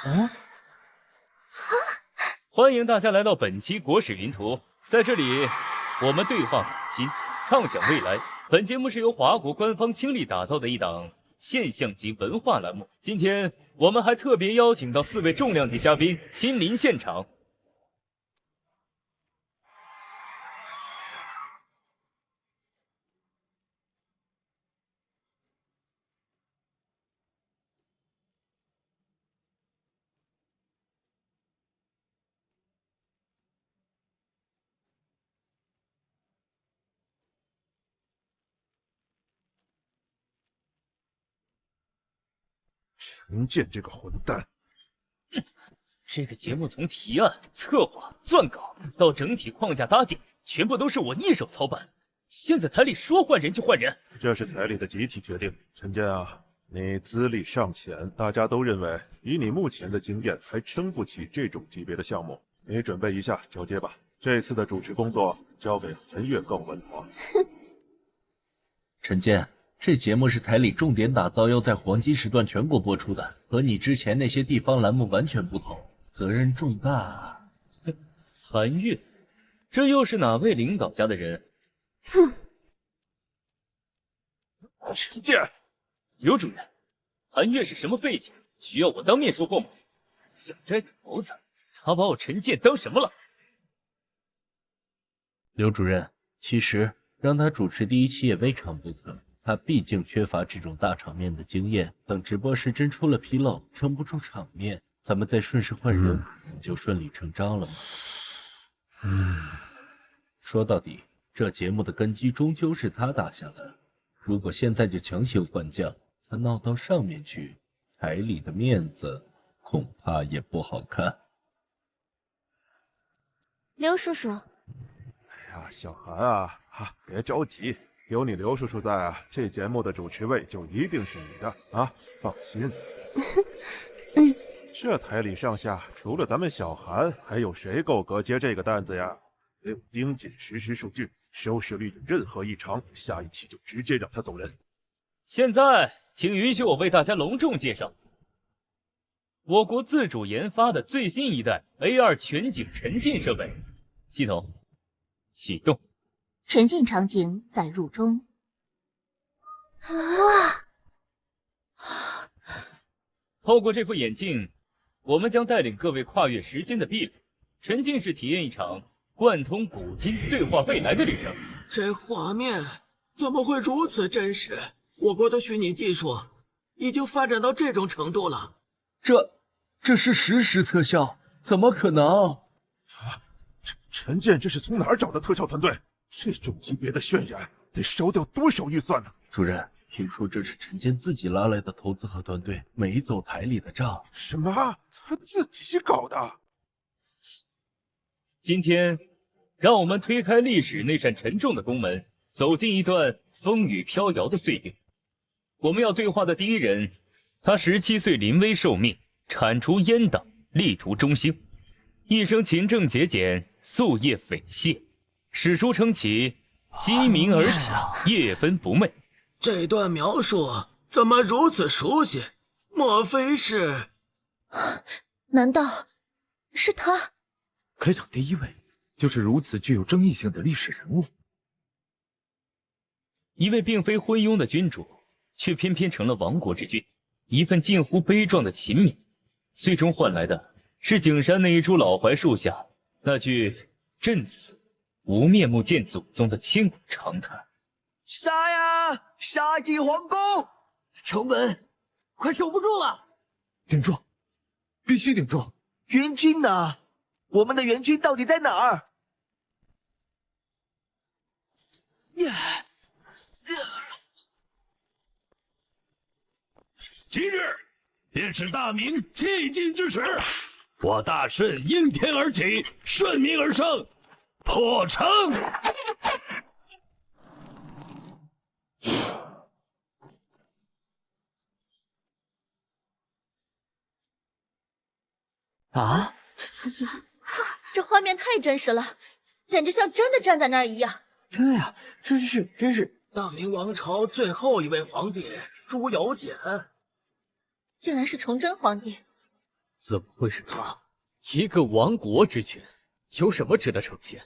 啊！欢迎大家来到本期国史云图，在这里，我们对话古今，畅想未来。本节目是由华国官方倾力打造的一档现象级文化栏目。今天我们还特别邀请到4位重量级嘉宾亲临现场。陈建这个混蛋！这个节目从提案、策划、撰稿到整体框架搭建，全部都是我一手操办。现在台里说换人就换人，这是台里的集体决定。陈建啊，你资历尚浅，大家都认为以你目前的经验还撑不起这种级别的项目。你准备一下交接吧。这次的主持工作交给韩月更稳妥。陈建，这节目是台里重点打造，要在黄金时段全国播出的，和你之前那些地方栏目完全不同，责任重大。韩月，这又是哪位领导家的人？哼！陈建，刘主任，韩月是什么背景？需要我当面说话吗？小这个猴子，他把我陈建当什么了？刘主任，其实让他主持第1期也未尝不可。他毕竟缺乏这种大场面的经验，等直播时真出了纰漏，撑不住场面，咱们再顺势换人，不就顺理成章了吗？说到底，这节目的根基终究是他打下的。如果现在就强行换将，他闹到上面去，台里的面子恐怕也不好看。刘叔叔，哎呀，小韩啊，别着急。有你刘叔叔在啊，这节目的主持位就一定是你的啊！放心。这台里上下除了咱们小韩，还有谁够格接这个担子呀？得有盯紧实时数据，收视率有任何异常，下一期就直接让他走人。现在，请允许我为大家隆重介绍我国自主研发的最新一代 A2 全景沉浸设备，系统启动。沉浸场景载入中。哇！透过这副眼镜，我们将带领各位跨越时间的壁垒，沉浸式体验一场贯通古今、对话未来的旅程。这画面怎么会如此真实？我国的虚拟技术已经发展到这种程度了。这是实时特效，怎么可能？陈建这是从哪儿找的特效团队？这种级别的渲染得烧掉多少预算呢？主任，听说这是陈建自己拉来的投资和团队，没走台里的账。什么？他自己搞的？今天，让我们推开历史那扇沉重的宫门，走进一段风雨飘摇的岁月。我们要对话的第一人，他17岁临危受命，铲除阉党，力图中兴，一生勤政节俭，夙夜匪懈。史书称其鸡鸣而起，夜分不寐。这段描述怎么如此熟悉？莫非是？难道是他？开场第一位就是如此具有争议性的历史人物。一位并非昏庸的君主，却偏偏成了亡国之君。一份近乎悲壮的勤勉，最终换来的是景山那一株老槐树下那句“朕死无面目见祖宗”的千古长叹。杀呀！杀进皇宫！城门快守不住了！顶住！必须顶住！援军呢？我们的援军到底在哪儿？今日便是大明迄今之时，我大顺应天而起，顺民而生，破城！啊！这画面太真实了，简直像真的站在那儿一样。对呀，真是大明王朝最后一位皇帝朱由检，竟然是崇祯皇帝。怎么会是他？一个亡国之君，有什么值得称羡？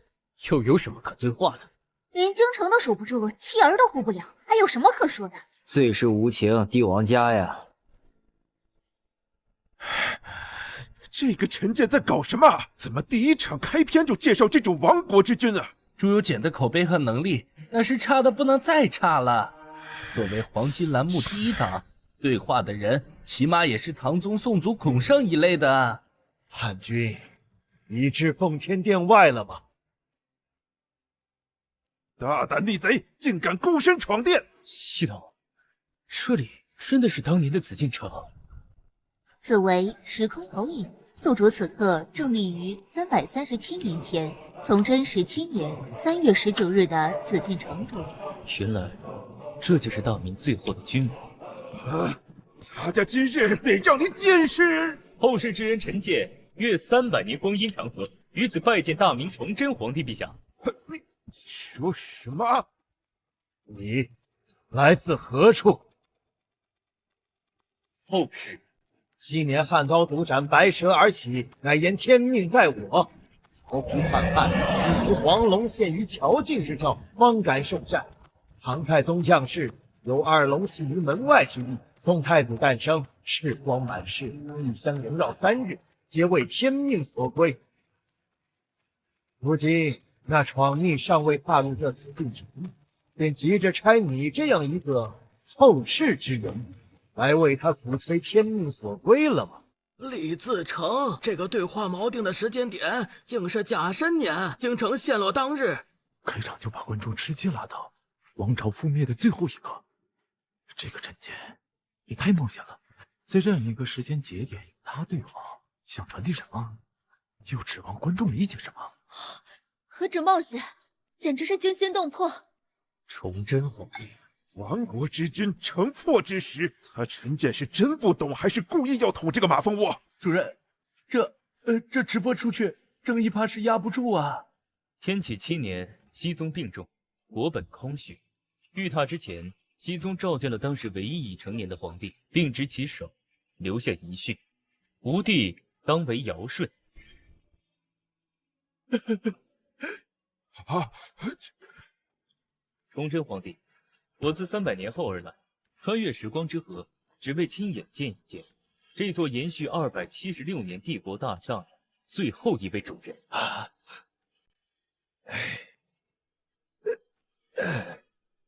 又有什么可对话的？连京城都守不住，妻儿都护不了，还有什么可说的？最是无情，帝王家呀！这个陈建在搞什么？怎么第一场开篇就介绍这种亡国之君啊？朱由检的口碑和能力那是差的不能再差了。作为黄金栏目第一档，对话的人起码也是唐宗宋祖孔圣一类的。汉军，你至奉天殿外了吗？大胆逆贼，竟敢孤身闯殿！系统，这里真的是当年的紫禁城？此为时空投影，宿主此刻正立于337年前，崇祯17年3月19日的紫禁城中。原来，这就是大明最后的君王。他家今日得让你见识！后世之人陈建，约300年光阴长河，于此拜见大明崇祯皇帝陛下。你说什么？你来自何处？后世昔年汉高祖斩白蛇而起，乃言天命在我。曹丕篡汉，必须黄龙献于乔郡之诏，方敢受禅。唐太宗降世，有二龙戏于门外之意。宋太祖诞生，赤光满室，异香萦绕3日，皆为天命所归。如今那闯逆尚未踏入这紫禁城，便急着差你这样一个后世之人来为他鼓吹天命所归了吗？李自成这个对话锚定的时间点，竟是甲申年，京城陷落当日。开场就把观众直接拉到王朝覆灭的最后一刻，这个陈建也太冒险了。在这样一个时间节点与他对话，想传递什么？又指望观众理解什么？何止冒险，简直是惊心动魄。崇祯皇帝，亡国之君，城破之时，他陈建是真不懂，还是故意要捅这个马蜂窝？主任，这直播出去，正义怕是压不住啊。天启7年，熹宗病重，国本空虚。御榻之前，熹宗召见了当时唯一已成年的皇帝，定执其手，留下遗训：吾弟当为尧舜。崇祯皇帝，我自300年后而来，穿越时光之河，只为亲眼见一见这座延续276年帝国大厦的最后一位主人。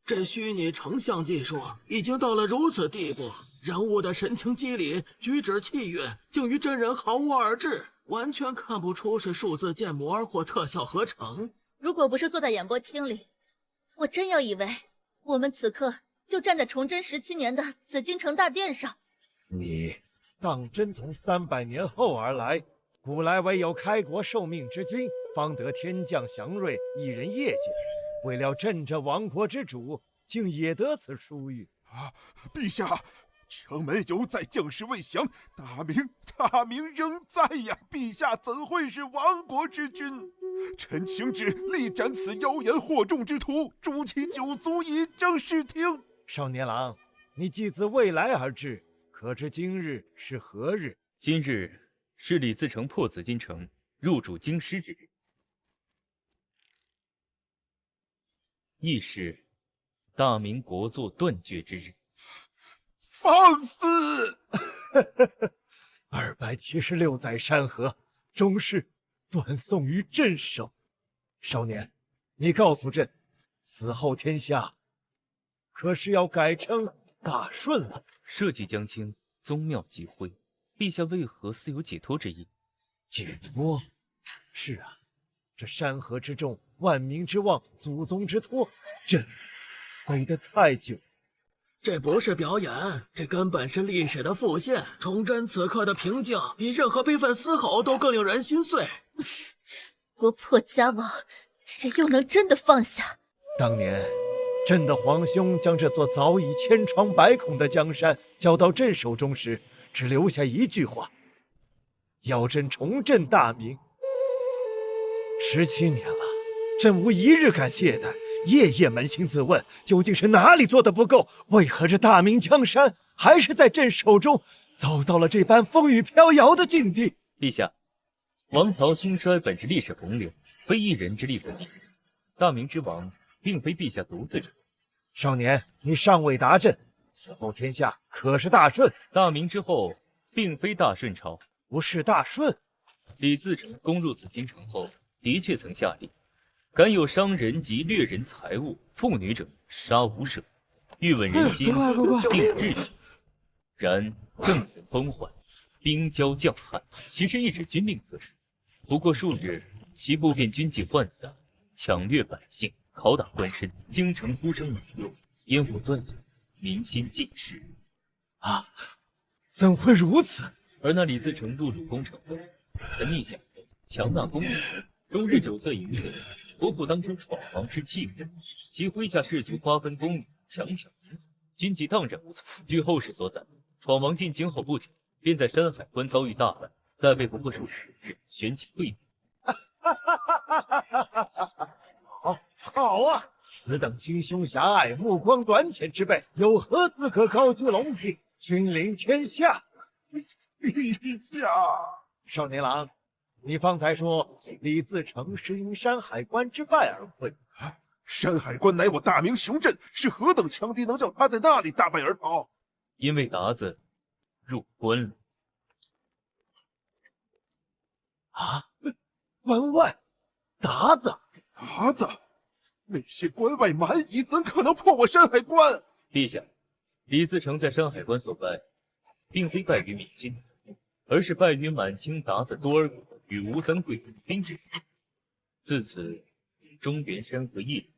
这虚拟成像技术已经到了如此地步，人物的神情机理、举止气韵，竟与真人毫无二致，完全看不出是数字建模或特效合成。如果不是坐在演播厅里，我真要以为我们此刻就站在崇祯17年的紫禁城大殿上。你当真从300年后而来？古来唯有开国受命之君，方得天降祥瑞，一人业界。为了朕这亡国之主，竟也得此殊遇啊！陛下，城门犹在，将士未降，大明仍在呀！陛下怎会是亡国之君？臣请旨力斩此妖言惑众之徒，诛其9族，以正视听。少年郎，你既自未来而至，可知今日是何日？今日是李自成破紫禁城，入主京师之日，亦是大明国祚断绝之日。放肆！276载山河，终是断送于朕手。少年，你告诉朕，此后天下可是要改称大顺了？社稷将倾，宗庙即灰，陛下为何似有解脱之意？解脱？是啊，这山河之重，万民之望，祖宗之托，朕背得太久。这不是表演，这根本是历史的复现。崇祯此刻的平静，比任何悲愤嘶吼都更令人心碎。国破家亡，谁又能真的放下？当年，朕的皇兄将这座早已千疮百孔的江山交到朕手中时，只留下一句话：要朕重振大明。17年了，朕无一日敢懈怠。夜夜扪心自问，究竟是哪里做的不够？为何这大明江山还是在朕手中走到了这般风雨飘摇的境地。陛下，王朝兴衰本是历史洪流，非一人之力不敌。大明之亡，并非陛下独自者。少年，你尚未达阵，此后天下可是大顺？大明之后，并非大顺朝，不是大顺。李自成攻入紫禁城后，的确曾下令，敢有伤人及掠人财物、妇女者，杀无赦。欲稳人心，定秩序。然政权崩坏，兵骄将悍，其实一纸军令可数。不过数日，其部便军纪涣散，抢掠百姓，拷打官绅，京城呼声马落，烟火断绝，民心尽失。啊，怎会如此？而那李自成入主攻城后，沉溺享乐，强纳功名，终日酒色淫醉，不负当初闯王之气魄。其麾下士卒瓜分功名，强抢民财，军纪荡然无存。据后世所载，闯王进京后不久，便在山海关遭遇大败，在位不过数十日，旋即退位。好啊！此等心胸狭隘、目光短浅之辈，有何资格高居龙庭、君临天下？陛下，少年郎，你方才说李自成是因山海关之败而溃。山海关乃我大明雄镇，是何等强敌，能叫他在那里大败而逃？因为鞑子入关了。啊！关外，鞑子，那些关外蛮夷怎可能破我山海关？陛下，李自成在山海关所败，并非败于闽军，而是败于满清鞑子多尔衮与吴三桂兵之福。自此，中原山河易主，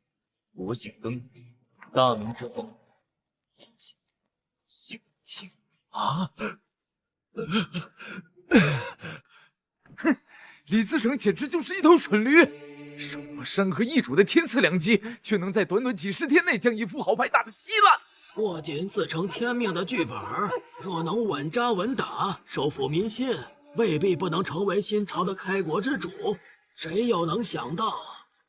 国姓更迭。大明之后，姓清。啊！哼，李自成简直就是一头蠢驴，手握山河易主的天赐良机，却能在短短几十天内将一副好牌打得稀烂。握紧自成天命的剧本，若能稳扎稳打，收复民心，未必不能成为新朝的开国之主。谁又能想到，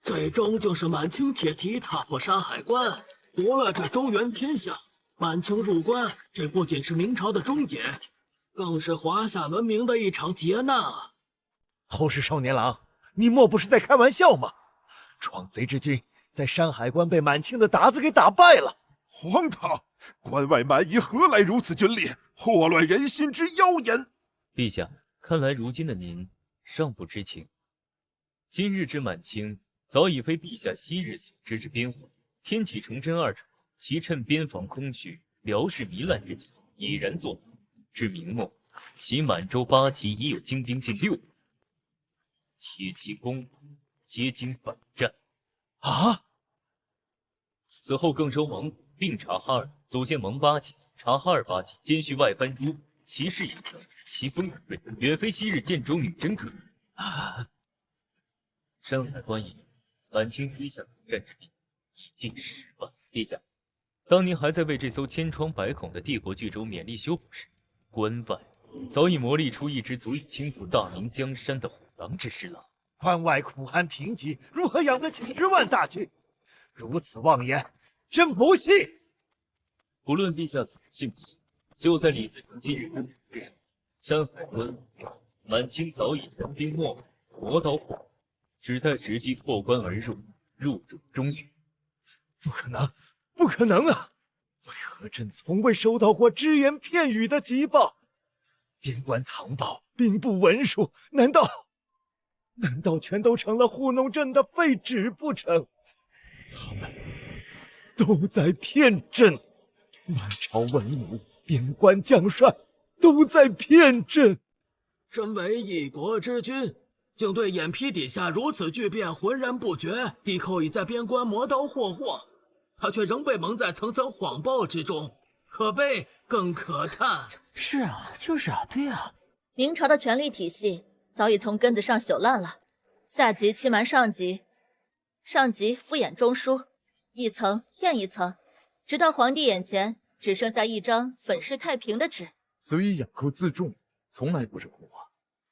最终竟是满清铁蹄踏破山海关，夺了这中原天下。满清入关，这不仅是明朝的终结，更是华夏文明的一场劫难啊！后世少年郎，你莫不是在开玩笑吗？闯贼之军在山海关被满清的鞑子给打败了。荒唐！关外蛮夷何来如此军力，祸乱人心之妖言！陛下，看来如今的您尚不知情。今日之满清，早已非陛下昔日所知之边患。天启、崇祯二朝，其趁边防空虚、辽士糜烂之际，已然作难。至明末，其满洲八旗已有精兵近6万，铁骑攻皆经百战。啊！此后更收蒙古，并察哈尔，组建蒙八旗。察哈尔八旗兼续外藩诸部，其势已成，其风可锐，远非昔日建州女真可比。山海关以满清麾下苦战之兵已近10万。陛下，当您还在为这艘千疮百孔的帝国巨舟勉力修补时，关外早已磨砺出一支足以倾覆大明江山的虎狼之师了。关外苦寒贫瘠，如何养得起10万大军？如此妄言，真不信！不论陛下信不信，就在李自成今日攻城，山海关，满清早已人兵没入，磨刀霍霍，只待时机破关而入，入主中原。不可能，不可能啊！为何朕从未收到过只言片语的急报？边关唐报、兵部文书，难道全都成了糊弄朕的废纸不成？他们都在骗朕！满朝文武、边关将帅都在骗朕！身为一国之君，竟对眼皮底下如此巨变浑然不觉。帝寇已在边关磨刀霍霍，他却仍被蒙在层层谎报之中，可悲更可叹。是啊，就是啊，对啊。明朝的权力体系早已从根子上朽烂了，下级欺瞒上级，上级敷衍中枢，一层验一层，直到皇帝眼前只剩下一张粉饰太平的纸。所以养寇自重从来不是空话。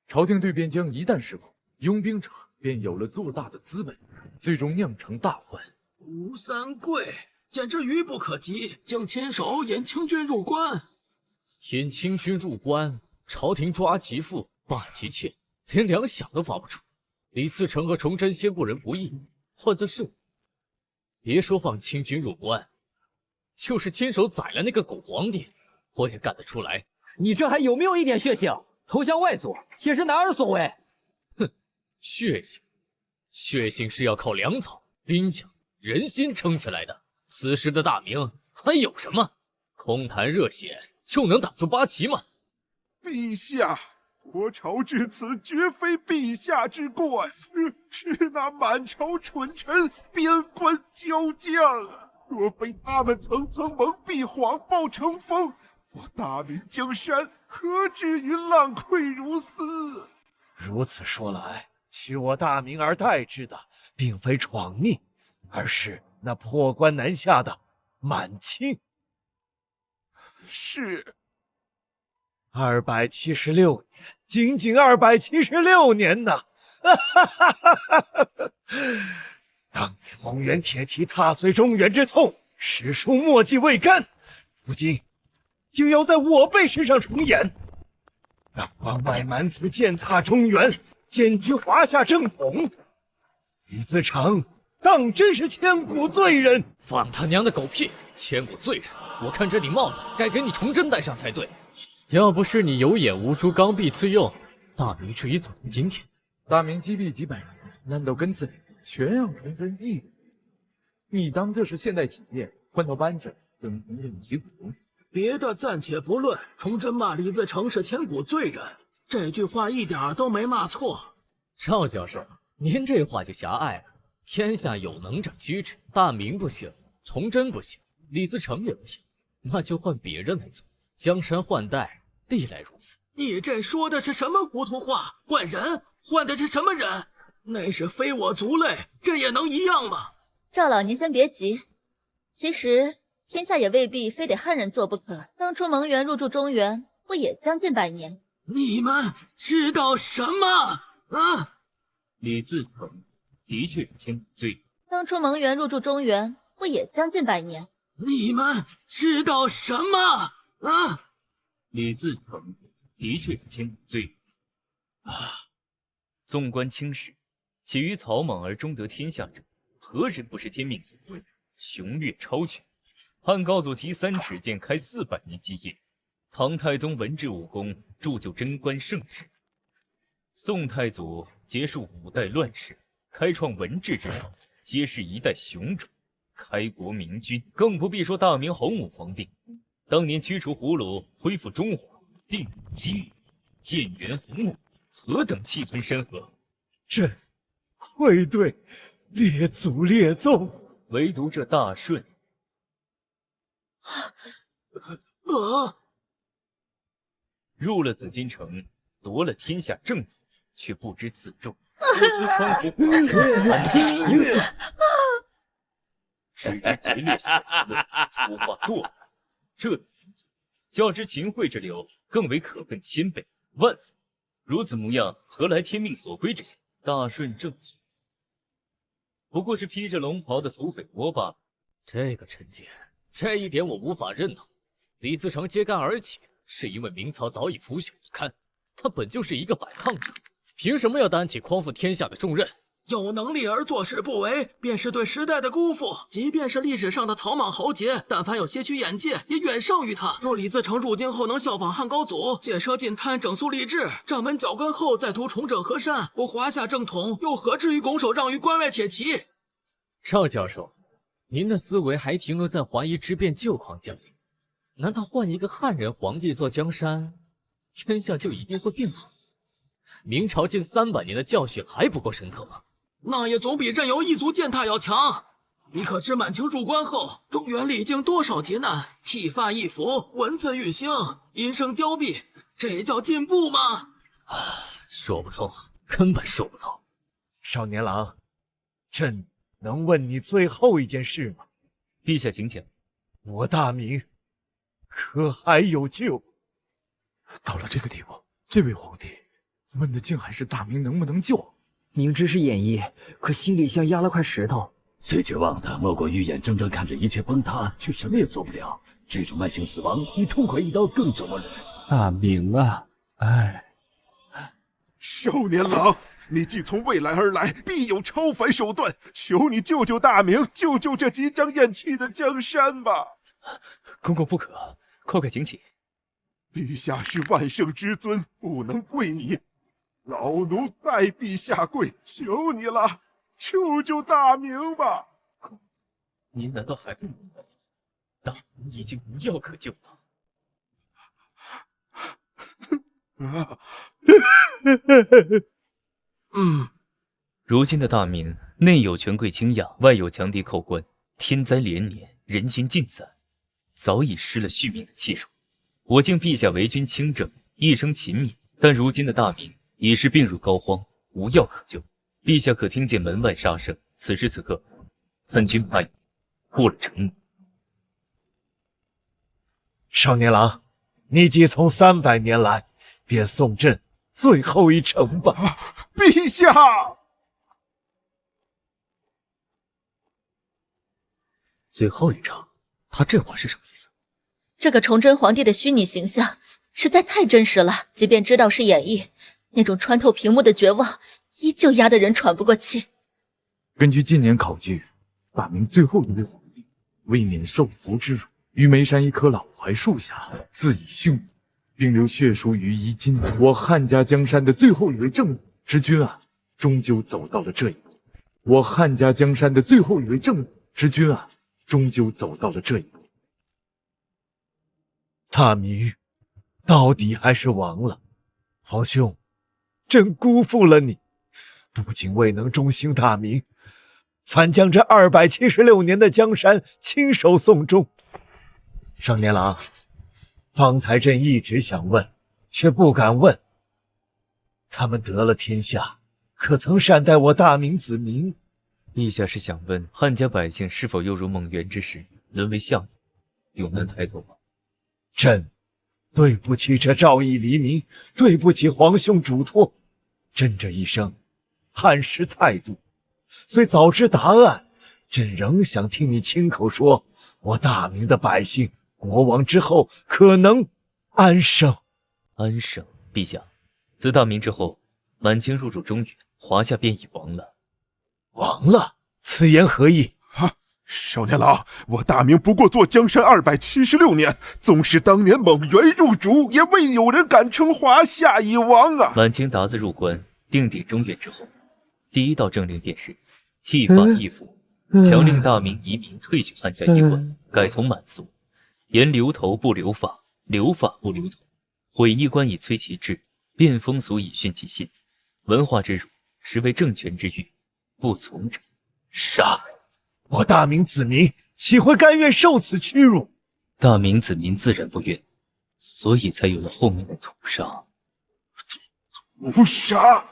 朝廷对边疆一旦失控，拥兵者便有了做大的资本，最终酿成大患。吴三桂简直愚不可及，竟亲手引清军入关。天清军入关，朝廷抓其父，罢其妾，连粮饷都发不出。李自成和崇祯先过人不义，换的是我。别说放清军入关，就是亲手宰了那个狗皇帝，我也干得出来。你这还有没有一点血性？投降外祖，岂是男儿所为？哼，血性，血性是要靠粮草、兵将、人心撑起来的。此时的大明还有什么？空谈热血就能挡住八旗吗？陛下，国朝至此绝非陛下之过呀，是那满朝蠢臣、边关骄将啊！若非他们层层蒙蔽、谎报成风，我大明江山何至于浪溃如斯？如此说来，取我大明而代之的，并非闯逆，而是那破关南下的满清。是276年，仅仅276年呐！当年蒙元铁蹄踏碎中原之痛，史书墨迹未干，如今就要在我辈身上重演，让关外蛮族践踏中原，检举华夏正统。李自成当真是千古罪人！放他娘的狗屁！千古罪人，我看这顶帽子该给你崇祯戴上才对。要不是你有眼无珠，刚愎自用，大明至于走到今天。大明积弊几百年，难道跟随全让崇祯一人？你当这是现代企业，换头班子就能任其股？别的暂且不论，崇祯骂李自成是千古罪人，这句话一点都没骂错。赵教授，您这话就狭隘了。天下有能者居之，大明不行，崇祯不行，李自成也不行，那就换别人来做。江山换代，历来如此。你这说的是什么糊涂话？换人？换的是什么人？那是非我族类，这也能一样吗？赵老，您先别急。其实天下也未必非得汉人做不可。当初蒙元入驻中原，不也将近100年？你们知道什么？啊！李自成的确是千古罪人。当初蒙元入驻中原，不也将近100年？你们知道什么？啊！李自成的确是千古罪人。纵观青史，起于草莽而终得天下者，何人不是天命所归，雄越超群？汉高祖提3尺剑开400年基业，唐太宗文治武功，铸就贞观盛世。宋太祖结束5代乱世，开创文治之道，揭示一代雄主，开国明君。更不必说大明洪武皇帝，当年驱除胡虏，恢复中华，定武基律，建元洪武，何等气吞山河！朕愧对列祖列宗。唯独这大顺，入了紫禁城，夺了天下正统，却不知自重，不思匡扶华夏，安定中原，只知劫掠享乐，腐化堕落。这种人较之秦桧之流，更为可恨千倍万倍。如此模样，何来天命所归之下？大顺正义，不过是披着龙袍的土匪窝罢了。这个陈杰，这一点我无法认同。李自成揭竿而起，是因为明朝早已腐朽不堪，他本就是一个反抗者，凭什么要担起匡扶天下的重任？有能力而做事不为，便是对时代的辜负。即便是历史上的草莽豪杰，但凡有些许眼界，也远胜于他。若李自成入京后能效仿汉高祖，戒奢禁贪，整肃吏治，站稳脚跟后再图重整河山，我华夏正统，又何至于拱手让于关外铁骑？赵教授，您的思维还停留在华夷之变旧框架里。难道换一个汉人皇帝做江山，天下就一定会变好？明朝近300年的教训还不够深刻吗？那也总比任由异族践踏要强。你可知满清入关后，中原历经多少劫难，剃发易服，文字狱兴，音声凋敝，这叫进步吗？说不通，根本说不通。少年郎，朕能问你最后一件事吗？陛下请讲。我大明可还有救？到了这个地步，这位皇帝问的竟还是大明能不能救？明知是演绎，可心里像压了块石头。最绝望的莫过于眼睁睁看着一切崩塌，却什么也做不了，这种慢性死亡比痛快一刀更折磨人。大明啊，哎，少年郎，你既从未来而来，必有超凡手段，求你救救大明，救救这即将咽气的江山吧！公公不可，快请起。陛下是万圣之尊，不能跪你，老奴代陛下跪，求你了，救救大明吧！您难道还不明白？大明已经无药可救了。如今的大明，内有权贵倾轧，外有强敌扣关，天灾连连，人心尽散，早已失了续命的气数。我敬陛下为君清正，一生勤勉，但如今的大明已是病入膏肓，无药可救。陛下可听见门外杀声？此时此刻，叛军怕已破了城门。少年郎，你既从300年来，便送朕最后一程吧。陛下，最后一程，他这话是什么意思？这个崇祯皇帝的虚拟形象实在太真实了，即便知道是演绎，那种穿透屏幕的绝望依旧压得人喘不过气。根据近年考据，大明最后一位皇帝为免受俘之辱，于眉山一棵老槐树下自缢殉国，并留血书于衣襟。我汉家江山的最后一位正统之君啊，终究走到了这一步。我汉家江山的最后一位正统之君啊，终究走到了这一步。大明到底还是亡了，皇兄，朕辜负了你，不仅未能中兴大明，反将这276年的江山亲手送终。少年郎，方才朕一直想问，却不敢问，他们得了天下，可曾善待我大明子民？陛下是想问汉家百姓是否又如蒙冤之时，沦为下奴，永难抬头吗？朕对不起这赵义黎民，对不起皇兄嘱托。朕这一生汉时态度，虽早知答案，朕仍想听你亲口说，我大明的百姓国亡之后可能安生。安生，陛下，自大明之后，满清入主中原，华夏便已亡了。亡了？此言何意？少年郎，我大明不过坐江山276年，纵使当年蒙元入主，也未有人敢称华夏已亡啊！满清鞑子入关，定鼎中原之后，第一道政令便是剃发易服，强令大明移民退去汉家衣冠，改从满族，言留头不留发，留发不留头，毁衣冠以摧其志，变风俗以训其心，文化之辱，实为政权之欲，不从者杀。我大明子民岂会甘愿受此屈辱？大明子民自然不愿，所以才有了后面的屠杀。屠杀！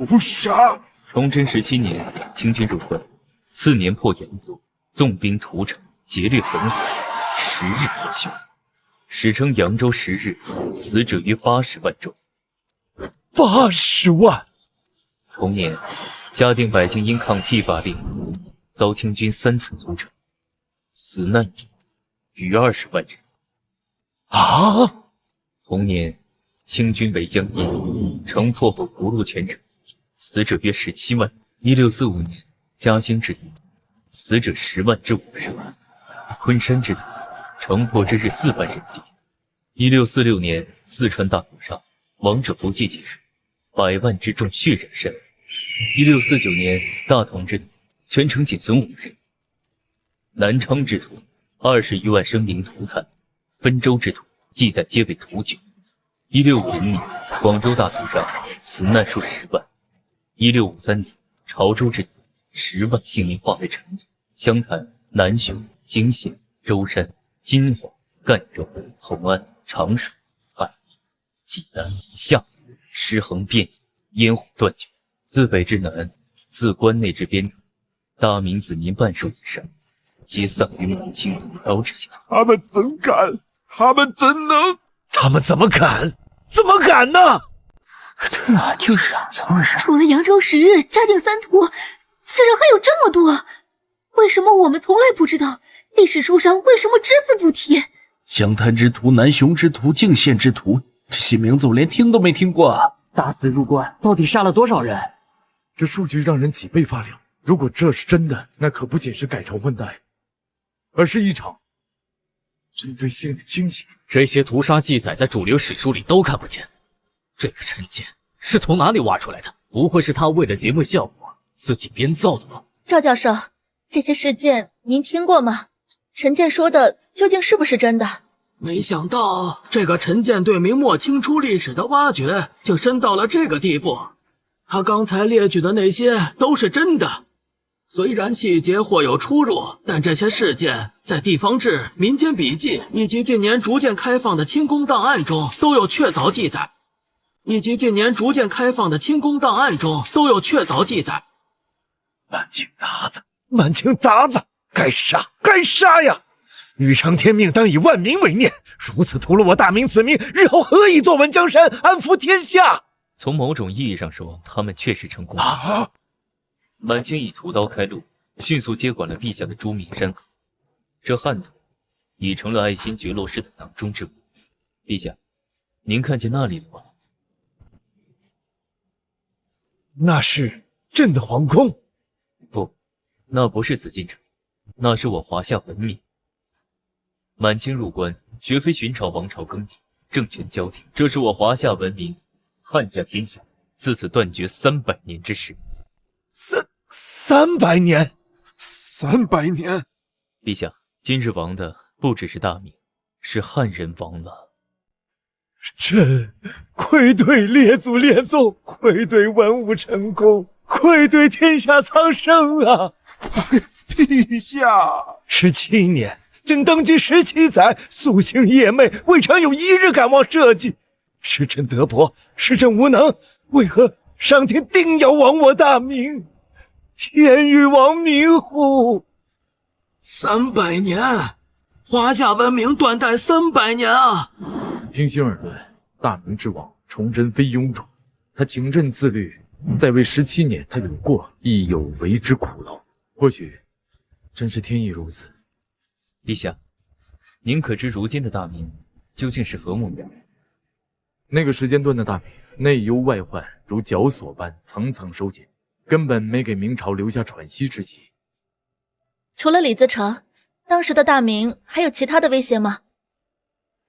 屠杀！崇祯17年，清军入关，次年破扬州，纵兵屠城，劫掠焚毁，10日不休，史称扬州10日，死者约80万众。80万！同年，嘉定百姓因抗剃发令，遭清军3次屠城，死难者逾20万人。啊！同年，清军围江阴，城破后屠戮全城，死者约17万。1645年，嘉兴制毒，死者10万至50万。昆山制毒，城破之日4万人敌。1646年，四川大屠杀，亡者不计其数，100万之众血染山。1649年，大同制毒，全城仅存5人。南昌制毒，20余万生灵涂炭。汾州制毒，记载皆为屠酒。1650年，广州大屠杀，死难数10万。1653年，潮州制毒，10万性命化为尘土。湘潭、南雄、泾县、舟山、金华、赣州、同安、常熟、海宁、济南、厦门，尸横遍野，烟火断绝。自北至南，自关内至边陲，大明子民半数以上，皆丧于满清毒刀之下。他们怎敢？他们怎能？他们怎么敢？怎么敢呢？对啊，就是啊，怎么回事？除了扬州10日、嘉定3屠，此人还有这么多，为什么我们从来不知道？历史书上为什么只字不提？湘滩之徒、南雄之徒、泾县之徒，这些名字我连听都没听过啊！大肆入关，到底杀了多少人？这数据让人脊背发凉。如果这是真的，那可不仅是改朝换代，而是一场针对性的清洗。这些屠杀记载在主流史书里都看不见，这个陈建是从哪里挖出来的？不会是他为了节目效果自己编造的吧？赵教授，这些事件您听过吗？陈建说的究竟是不是真的？没想到这个陈建对明末清初历史的挖掘竟深到了这个地步。他刚才列举的那些都是真的，虽然细节或有出入，但这些事件在地方志、民间笔记以及近年逐渐开放的清宫档案中都有确凿记载。满清鞑子，满清鞑子，该杀，该杀呀！欲承天命，当以万民为念。如此屠了我大明子民，日后何以坐稳江山，安抚天下？从某种意义上说，他们确实成功了。满清以屠刀开路，迅速接管了陛下的朱岷山河，这汉土已成了爱新觉罗氏的囊中之物。陛下，您看见那里了吗？那是朕的皇宫。不，那不是紫禁城，那是我华夏文明。满清入关，绝非寻找王朝更迭、政权交替，这是我华夏文明汉家天下自此断绝300年之时。300年，300年！陛下，今日亡的不只是大明，是汉人亡了。朕愧对列祖列宗，愧对文武臣工，愧对天下苍生啊！陛下，17年，朕登基17载，夙兴夜寐，未尝有一日敢忘社稷。是朕德薄，是朕无能，为何上天定要亡我大明？天欲亡民乎？300年，华夏文明断代300年啊！平心而论，大明之亡，崇祯非庸主，他谨慎自律，在位17年，他有过亦有为之苦劳。或许真是天意如此。陛下，您可知如今的大明究竟是何模样？那个时间段的大明，内忧外患如绞索般层层收紧，根本没给明朝留下喘息之机。除了李自成，当时的大明还有其他的威胁吗？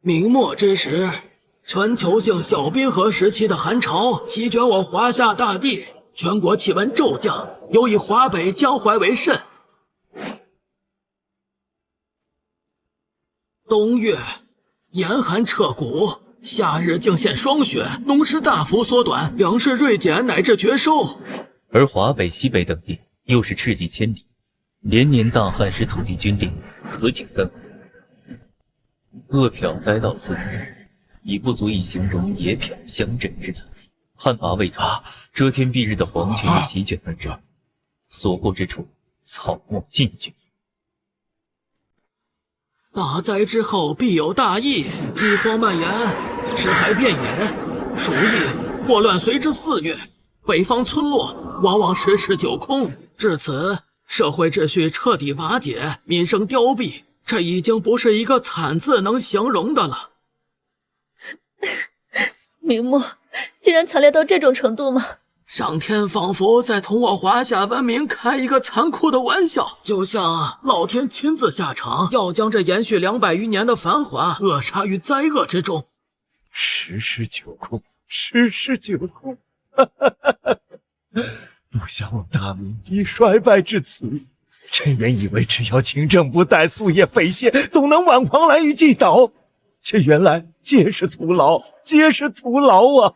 明末之时，全球性小冰河时期的寒潮席卷我华夏大地，全国气温骤降，尤以华北、江淮为甚。冬月严寒彻骨，夏日竟现霜雪，农时大幅缩短，粮食锐减乃至绝收。而华北、西北等地又是赤地千里，连年大旱使土地均林，河井干涸，恶殍灾到四方，已不足以形容野殍乡镇之惨。旱魃未退，遮天蔽日的黄泉也席卷而至，所过之处，草木尽绝。大灾之后必有大疫，饥荒蔓延，尸骸遍野，鼠疫、霍乱随之肆虐，北方村落往往十室九空。至此，社会秩序彻底瓦解，民生凋敝，这已经不是一个惨字能形容的了。明末竟然惨烈到这种程度吗？上天仿佛在同我华夏文明开一个残酷的玩笑，就像老天亲自下场，要将这延续200余年的繁华扼杀于灾厄之中。十室九空，十室九空，不想我大明已衰败至此。朕原以为只要勤政不怠，夙夜匪懈，总能挽狂澜于既倒，这原来皆是徒劳，皆是徒劳啊！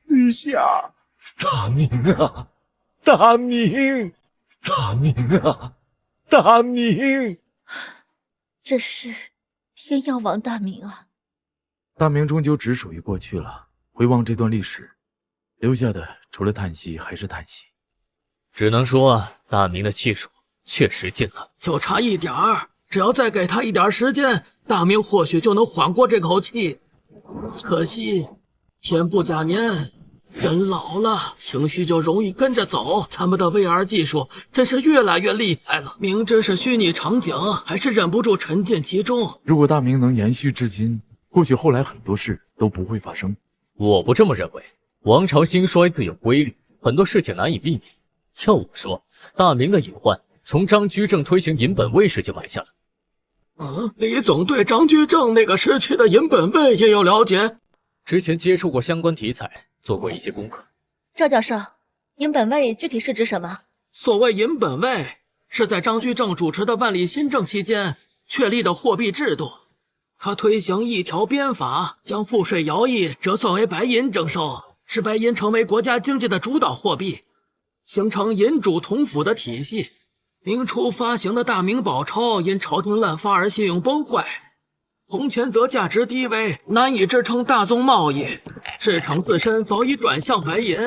陛下。大明啊，大明，大明啊，大明！这是天要亡大明啊！大明终究只属于过去了。回望这段历史，留下的除了叹息还是叹息。只能说大明的气数确实尽了，就差一点儿，只要再给他一点时间，大明或许就能缓过这口气。可惜天不假年，人老了，情绪就容易跟着走。咱们的 VR 技术真是越来越厉害了，明知是虚拟场景，还是忍不住沉浸其中。如果大明能延续至今，或许后来很多事都不会发生。我不这么认为，王朝兴衰自有规律，很多事情难以避免。要我说，大明的隐患从张居正推行银本位时就埋下了。李总对张居正那个时期的银本位也有了解，之前接触过相关题材，做过一些功课。赵教授，银本位具体是指什么？所谓银本位，是在张居正主持的万历新政期间确立的货币制度。他推行一条鞭法，将赋税徭役折算为白银征收，使白银成为国家经济的主导货币，形成银主同府的体系。明初发行的大明宝钞因朝廷滥发而信用崩坏，铜钱则价值低微，难以支撑大宗贸易，市场自身早已转向白银。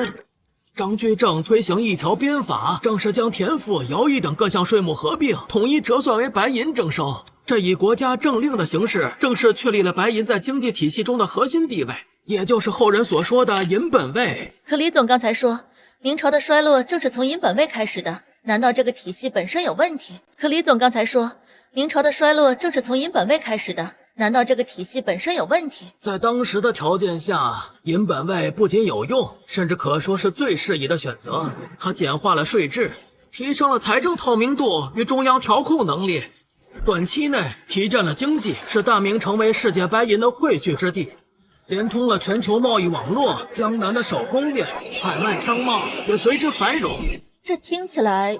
张居正推行一条鞭法，正是将田赋、徭役等各项税目合并，统一折算为白银征收。这以国家政令的形式，正式确立了白银在经济体系中的核心地位，也就是后人所说的银本位。可李总刚才说，明朝的衰落正是从银本位开始的，难道这个体系本身有问题？可李总刚才说，明朝的衰落正是从银本位开始的，难道这个体系本身有问题？在当时的条件下，银本位不仅有用，甚至可说是最适宜的选择。它简化了税制，提升了财政透明度与中央调控能力，短期内提振了经济，使大明成为世界白银的汇聚之地，连通了全球贸易网络，江南的手工业、海外商贸也随之繁荣。这听起来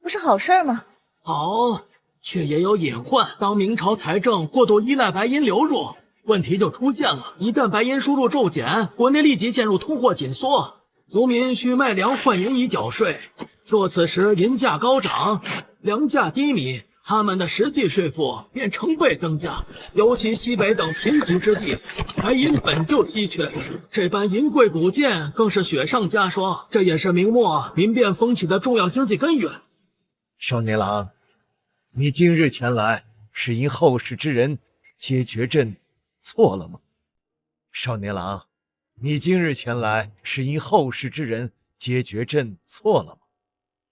不是好事吗？好，却也有隐患。当明朝财政过度依赖白银流入，问题就出现了。一旦白银输入骤减，国内立即陷入通货紧缩，农民需卖粮换银以缴税。若此时银价高涨，粮价低迷，他们的实际税负便成倍增加。尤其西北等贫瘠之地，白银本就稀缺，这般银贵古贱更是雪上加霜。这也是明末民变风起的重要经济根源。少年郎，你今日前来是因后世之人皆觉朕错了吗？少年郎，你今日前来是因后世之人皆觉朕错了吗？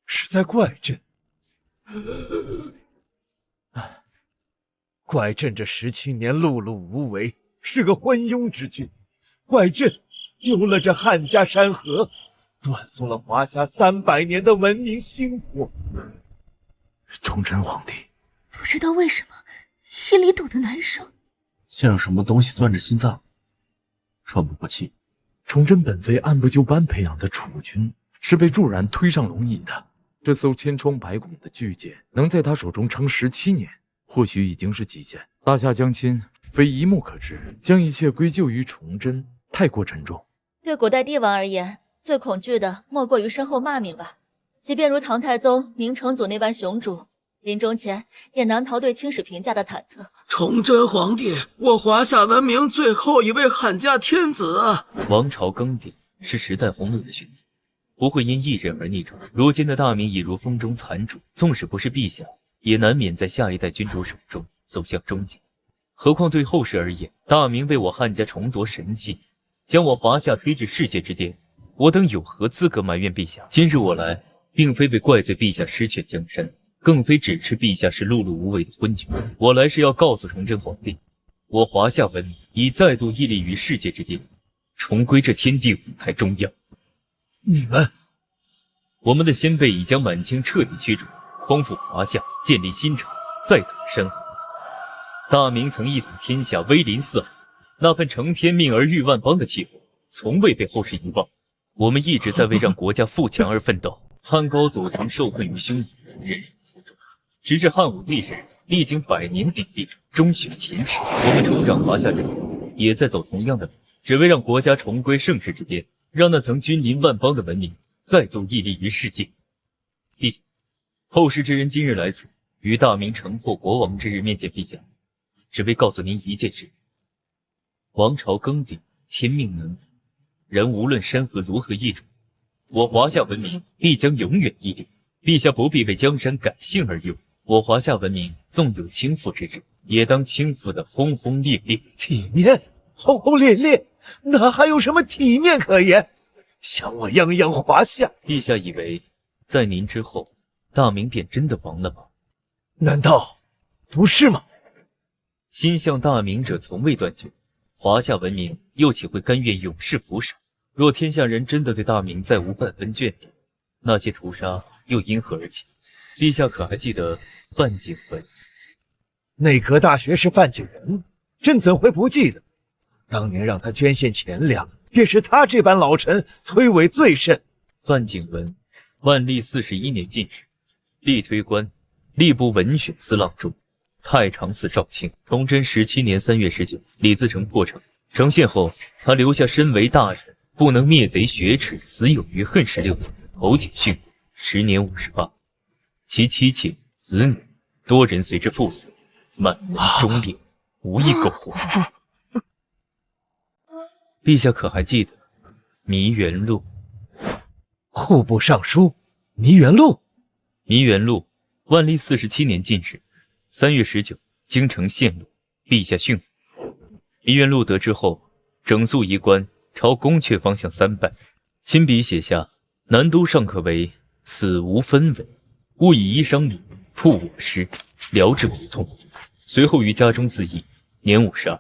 是在怪朕？怪朕这17年碌碌无为，是个昏庸之君；怪朕丢了这汉家山河，断送了华夏300年的文明兴国。崇祯皇帝，不知道为什么心里堵得难受，像有什么东西攥着心脏，喘不过气。崇祯本妃按部就班培养的储君，是被助然推上龙椅的。这艘千疮百孔的巨舰能在他手中撑17年，或许已经是极限。大夏将倾，非一目可知，将一切归咎于崇祯，太过沉重。对古代帝王而言，最恐惧的莫过于身后骂名吧。即便如唐太宗、明成祖那般雄主，临终前也难逃对青史评价的忐忑。崇祯皇帝，我华夏文明最后一位汉家天子啊！王朝更迭是时代洪流的选择，不会因一人而逆转。如今的大明已如风中残烛，纵使不是陛下，也难免在下一代君主手中走向终结。何况对后世而言，大明为我汉家重夺神器，将我华夏推至世界之巅，我等有何资格埋怨陛下？今日我来，并非为怪罪陛下失却江山，更非指斥陛下是碌碌无为的昏君。我来是要告诉崇祯皇帝，我华夏文明已再度屹立于世界之巅，重归这天地舞台中央。你们，我们的先辈已将满清彻底驱逐，匡复华夏，建立新朝，再统山河。大明曾一统天下，威临四海，那份承天命而育万邦的气魄，从未被后世遗忘。我们一直在为让国家富强而奋斗。汉高祖曾受困于匈奴，忍辱负重，直至汉武帝时，历经100年鼎立，终雪前耻。我们重掌华夏之后，也在走同样的路，只为让国家重归盛世之巅，让那曾君临万邦的文明再度屹立于世界。陛下，后世之人今日来此，于大明城破国王之日面见陛下，只为告诉您一件事：王朝更迭，天命难违，人无论山河如何易主，我华夏文明必将永远屹立。陛下不必为江山改姓而忧，我华夏文明纵有倾覆之志，也当倾覆得轰轰烈烈。体面，轰轰烈烈，哪还有什么体面可言？想我泱泱华夏。陛下以为在您之后，大明便真的亡了吗？难道不是吗？心向大明者从未断绝，华夏文明又岂会甘愿永世俯首？若天下人真的对大明再无半分眷恋，那些屠杀又因何而起？陛下可还记得范景文？内阁大学士范景文，朕怎会不记得？当年让他捐献钱粮，便是他这般老臣推诿最甚。范景文，万历41年进士，历推官、吏部文选司郎中、太常寺少卿。崇祯17年3月19日，李自成破城，城陷后，他留下身为大人不能灭贼雪耻，死有余恨16字，投井殉国，时年58。其妻妾、子女多人随之赴死，满门忠烈，无一苟活。陛下可还记得弥元录？户部尚书弥元禄。弥元禄，万历47年进士，3月19，京城陷落，陛下殉国。弥元禄得知后，整肃衣冠，朝宫阙方向3拜，亲笔写下“南都尚可为，死无分文，勿以衣伤礼，曝我师，疗治苦痛”。随后于家中自缢，年52。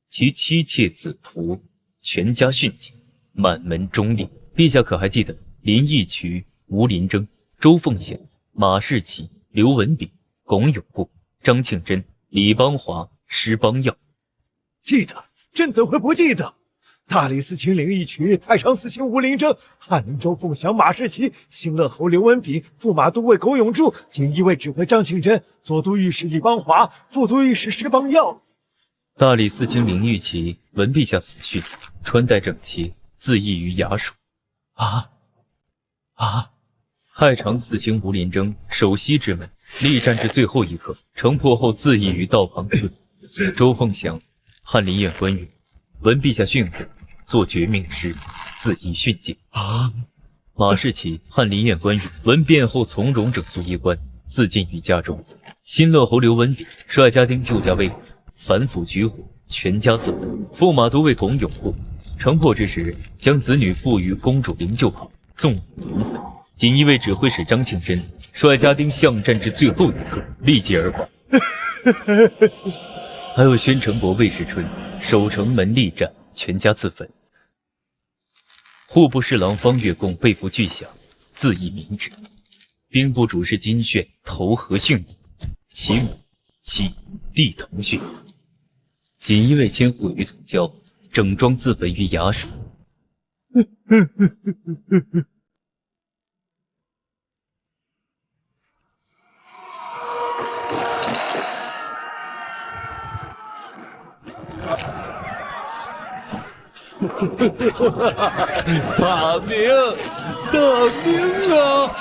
其妻妾子仆全家殉尽，满门忠烈。陛下可还记得林义渠、吴林征、周凤祥、马士奇、刘文炳、龚永固、张庆珍、李邦华、施邦耀？记得，朕怎会不记得？大理寺卿林义渠、太常寺卿吴林征、翰林周凤祥、马士奇、兴乐侯刘文炳、驸马都尉苟永柱、锦衣卫指挥张庆珍、左都御史李邦华、副都御史施邦耀。大理寺卿林玉琪闻陛下死讯，穿戴整齐，自缢于衙署。太常寺卿吴林征守西之门，力战至最后一刻，城破后自缢于道旁村。周凤祥，翰林院官员，闻陛下殉国，作绝命诗，自缢殉尽。马士奇，翰林院官员，闻变后从容整肃衣冠，自尽于家中。新乐侯刘文炳率家丁救驾未果，反腐举火，全家自焚。驸马都尉龚永固，城破之时，将子女附于公主灵柩旁，纵火焚焚。锦衣卫指挥使张庆珍率家丁巷战至最后一刻，力竭而亡。还有宣城伯魏世春守城门力战，全家自焚。户部侍郎方月贡被俘巨响，自缢明志。兵部主事金铉投河殉国，其母、妻、弟同殉。锦衣卫千户于同郊整装自焚于衙署。大明啊！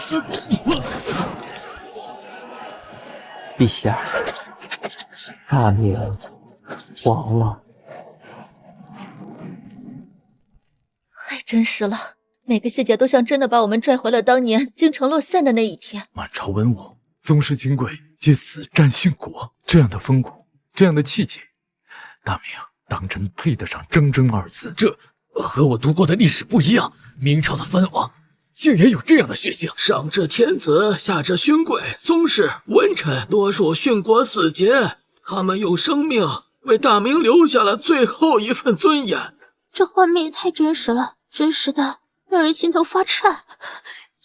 陛下，大明亡了。太真实了，每个细节都像真的把我们拽回了当年京城落陷的那一天。满朝文武、宗室金贵皆死战殉国，这样的风骨，这样的气节，大明当真配得上铮铮二字。这和我读过的历史不一样，明朝的藩王竟也有这样的血性。上至天子，下至勋贵、宗室、文臣，多数殉国死节，他们用生命为大明留下了最后一份尊严。这画面也太真实了，真实的让人心头发颤，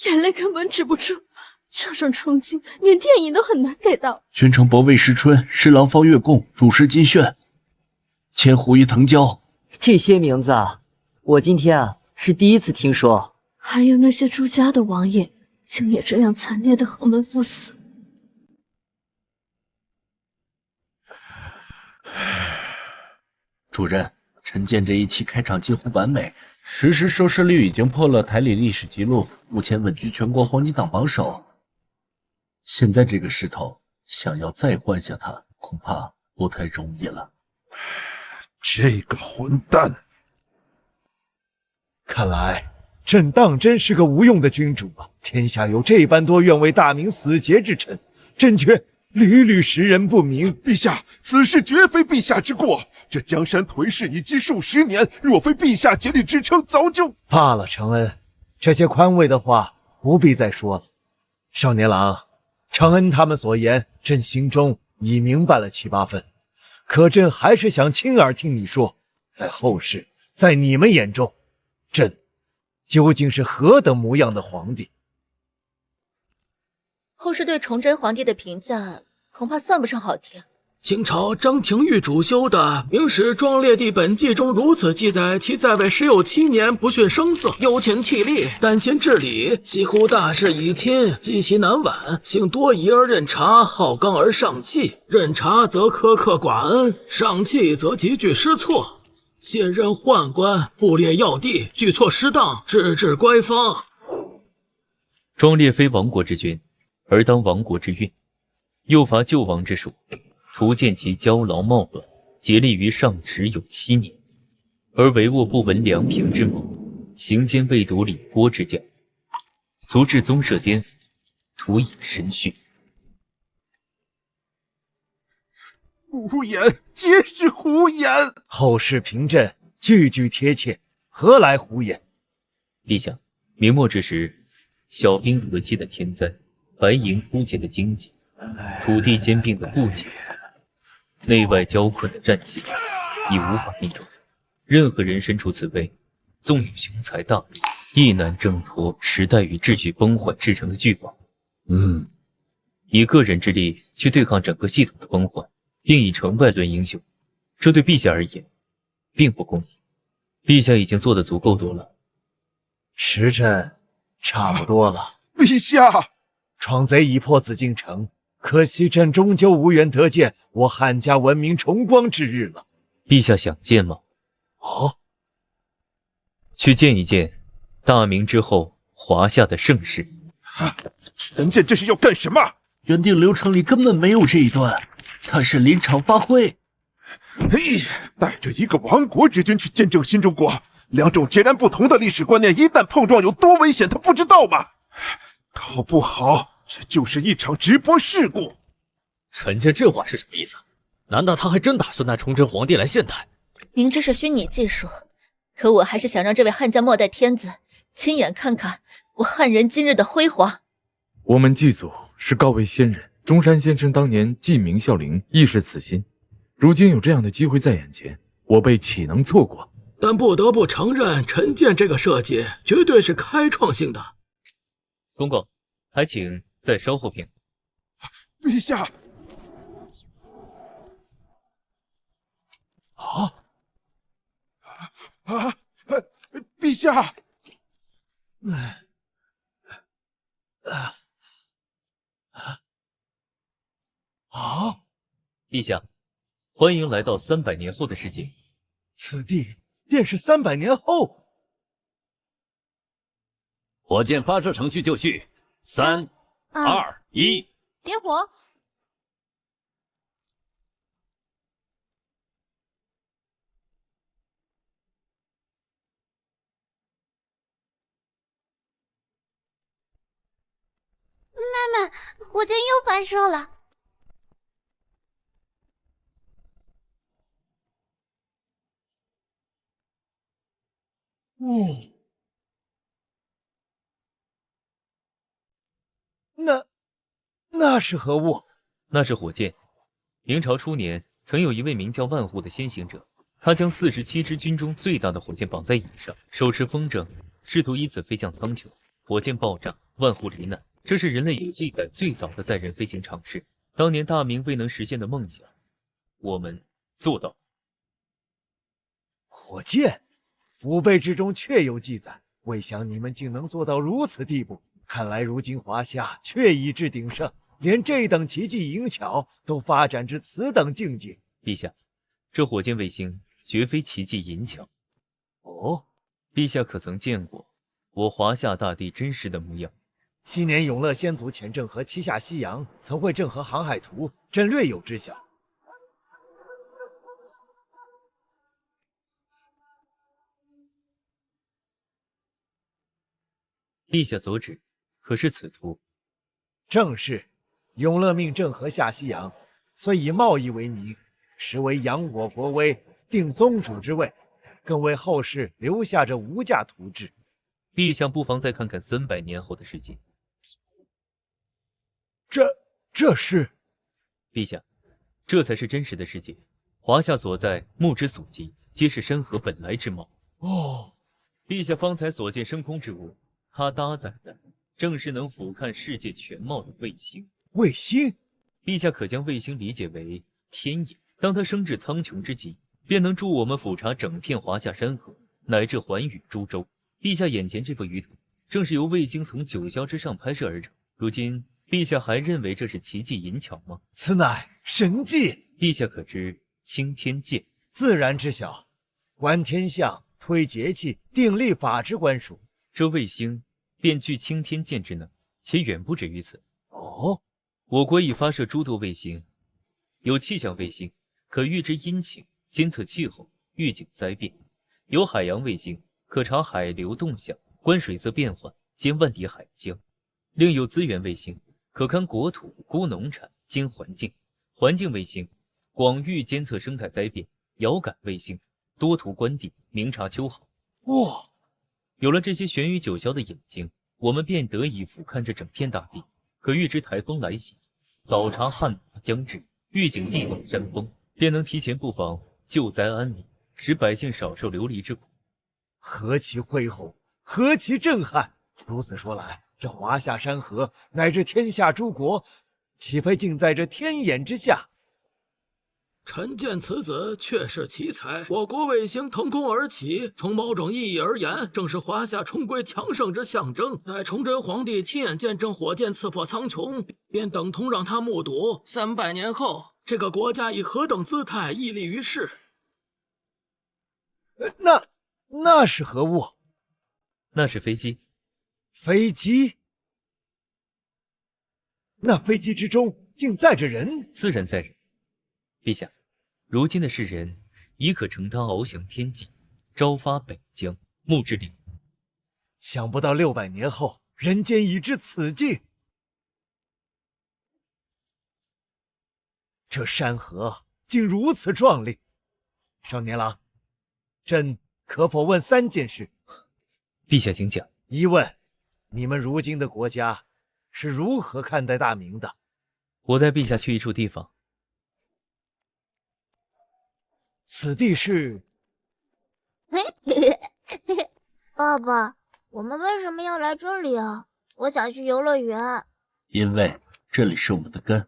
眼泪根本止不住，这种冲击连电影都很难给到。宣城伯魏时春、侍郎方月贡、主事金铉、千户于藤郊，这些名字啊，我今天是第一次听说。还有那些朱家的王爷，竟也这样惨烈的横门赴死。主任，臣见这一期开场几乎完美，实时收视率已经破了台里历史记录，目前稳居全国黄金档榜首。现在这个势头，想要再换下他，恐怕不太容易了。这个混蛋！看来朕当真是个无用的君主啊！天下有这般多愿为大明死节之臣，朕却屡屡识人不明。陛下，此事绝非陛下之过。这江山颓势已积数十年，若非陛下竭力支撑，早就……罢了，承恩，这些宽慰的话不必再说了。少年郎，承恩他们所言，朕心中已明白了七八分。可朕还是想亲耳听你说，在后世，在你们眼中，朕究竟是何等模样的皇帝？后世对崇祯皇帝的评价恐怕算不上好听。清朝张廷玉主修的《明史壮烈帝本纪》中如此记载：其在位时有7年，不徇声色，有钱替力，但贤治理，几乎大事以亲，积其难挽。性多疑而任察，好刚而尚气。任察则苛刻寡恩，尚气则急剧失措。现任宦官布列要地，举措失当，治治乖方。庄烈非亡国之君，而当亡国之运，又伐救亡之属，徒见其骄劳冒乱，竭力于上时有7年，而帷幄不闻梁平之谋，行间未睹李郭之教，足至宗社颠覆，徒以身殉。胡言，皆是胡言！后世评朕句句贴切，何来胡言？陛下，明末之时，小冰河期的天灾，白银枯竭的经济，土地兼并的痼疾，内外交困的战situa已无法逆转。任何人身处此危，纵有雄才大略，亦难挣脱时代与秩序崩坏制成的巨网。以个人之力去对抗整个系统的崩坏，并以成败论英雄，这对陛下而言并不公平。陛下已经做得足够多了。时辰差不多了。陛下，闯贼已破紫禁城，可惜朕终究无缘得见我汉家文明重光之日了。陛下想见吗？哦，去见一见大明之后华夏的盛世。臣见这是要干什么？原定流程里根本没有这一段，他是临场发挥。带着一个亡国之君去见证新中国，两种截然不同的历史观念一旦碰撞有多危险，他不知道吗？搞不好这就是一场直播事故。臣见这话是什么意思？难道他还真打算拿崇祯皇帝来现代？明知是虚拟技术，可我还是想让这位汉家末代天子亲眼看看我汉人今日的辉煌。我们祭祖是告慰先人，中山先生当年继明孝陵，亦是此心。如今有这样的机会在眼前，我辈岂能错过？但不得不承认，陈建这个设计绝对是开创性的。公公，还请再稍后片刻。陛下，陛下，陛下，欢迎来到300年后的世界。此地便是300年后。火箭发射程序就绪，3、2、1，点火！妈妈，火箭又发射了。那是何物？那是火箭。明朝初年，曾有一位名叫万户的先行者，他将47支军中最大的火箭绑在椅上，手持风筝，试图以此飞向苍穹。火箭爆炸，万户罹难。这是人类有记载最早的载人飞行尝试。当年大明未能实现的梦想，我们做到。火箭，吾辈之中确有记载，未想你们竟能做到如此地步。看来如今华夏确已至鼎盛，连这等奇技淫巧都发展至此等境界。陛下，这火箭卫星绝非奇技淫巧。哦，陛下可曾见过我华夏大地真实的模样？昔年永乐先祖遣郑和七下西洋，曾绘郑和航海图，朕略有知晓。陛下所指，可是此图？正是。永乐命郑和下西洋，虽以贸易为名，实为扬我国威，定宗主之位，更为后世留下着无价图志。陛下不妨再看看300年后的世界。这是？陛下，这才是真实的世界。华夏所在，目之所及，皆是山河本来之貌。哦，陛下方才所见升空之物，它搭载的正是能俯瞰世界全貌的卫星。卫星？陛下可将卫星理解为天眼，当它升至苍穹之极，便能助我们俯察整片华夏山河，乃至寰宇诸洲。陛下眼前这幅舆图，正是由卫星从九霄之上拍摄而成。如今，陛下还认为这是奇迹银巧吗？此乃神迹。陛下可知青天剑？自然知晓，观天象、推节气、订立法之官属。这卫星便具青天剑之能，且远不止于此。哦，我国已发射诸多卫星，有气象卫星，可预知阴晴，监测气候，预警灾变；有海洋卫星，可察海流动向，观水色变化，监万里海江；另有资源卫星，可勘国土，估农产，监环境；环境卫星，广域监测生态灾变；遥感卫星，多图观地，明察秋毫。哇！有了这些悬于九霄的眼睛，我们便得以俯瞰着整片大地，可预知台风来袭，早察旱马将至，预警地动山崩，便能提前布防，救灾安民，使百姓少受流离之苦。何其恢宏，何其震撼！如此说来，这华夏山河乃至天下诸国，岂非尽在这天眼之下？臣见此子确是奇才。我国卫星腾空而起，从某种意义而言，正是华夏重归强盛之象征。待崇祯皇帝亲眼见证火箭刺破苍穹，便等同让他目睹300年后这个国家以何等姿态屹立于世。那是何物？那是飞机。飞机？那飞机之中竟载着人？自然载人。陛下，如今的世人已可乘它翱翔天际，朝发北疆，目之岭。想不到600年后，人间已至此境。这山河竟如此壮丽。少年郎，朕可否问3件事？陛下请讲。一问，你们如今的国家是如何看待大明的？我带陛下去一处地方。此地是？爸爸，我们为什么要来这里啊？我想去游乐园。因为这里是我们的根。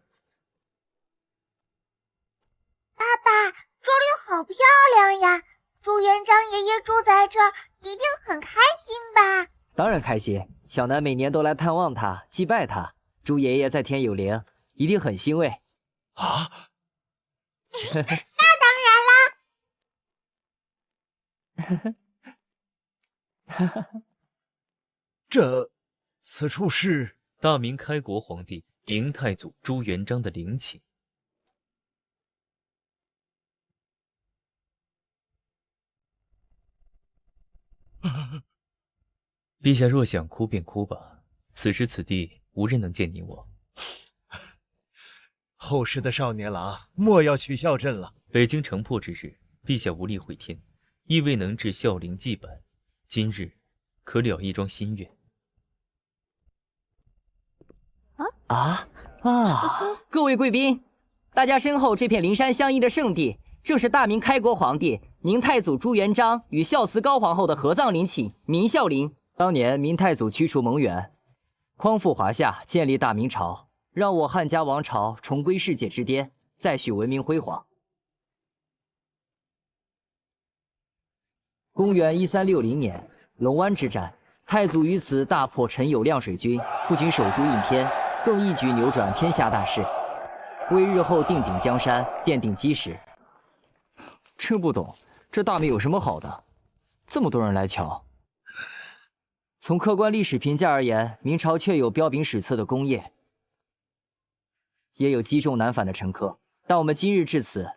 爸爸，这里好漂亮呀！朱元璋爷爷住在这儿，一定很开心吧？当然开心，小南每年都来探望他，祭拜他。朱爷爷在天有灵，一定很欣慰。啊？那当然啦！此处是大明开国皇帝明太祖朱元璋的陵寝。陛下若想哭便哭吧，此时此地无人能见你我。后世的少年郎莫要取笑朕了。北京城破之日，陛下无力回天，亦未能至孝陵祭拜，今日可了一桩心愿。各位贵宾，大家身后这片灵山相依的圣地，正是大明开国皇帝明太祖朱元璋与孝慈高皇后的合葬陵寝明孝陵。当年明太祖驱除蒙元，匡复华夏，建立大明朝，让我汉家王朝重归世界之巅，再续文明辉煌。公元1360年，龙湾之战，太祖于此大破陈友谅水军，不仅守住应天，更一举扭转天下大势，为日后定鼎江山奠定基石。这不懂，这大明有什么好的？这么多人来瞧。从客观历史评价而言，明朝确有彪炳史册的功业，也有积重难返的陈客。但我们今日至此，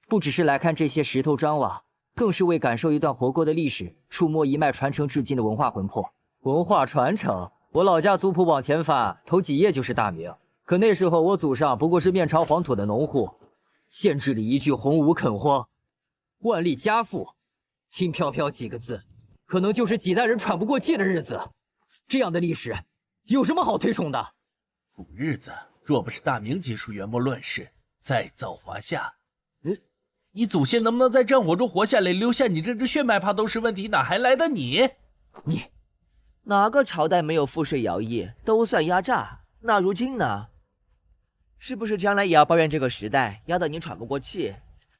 不只是来看这些石头砖瓦，更是为感受一段活过的历史，触摸一脉传承至今的文化魂魄。文化传承，我老家族谱往前翻，头几页就是大明。可那时候我祖上不过是面朝黄土的农户，县治里一句红无垦荒，万历家富，轻飘飘几个字，可能就是几代人喘不过气的日子。这样的历史，有什么好推崇的？古日子，若不是大明结束元末乱世，再造华夏，你祖先能不能在战火中活下来，留下你这只血脉，怕都是问题，哪还来得你？你哪个朝代没有赋税徭役，都算压榨？那如今呢？是不是将来也要抱怨这个时代压得你喘不过气？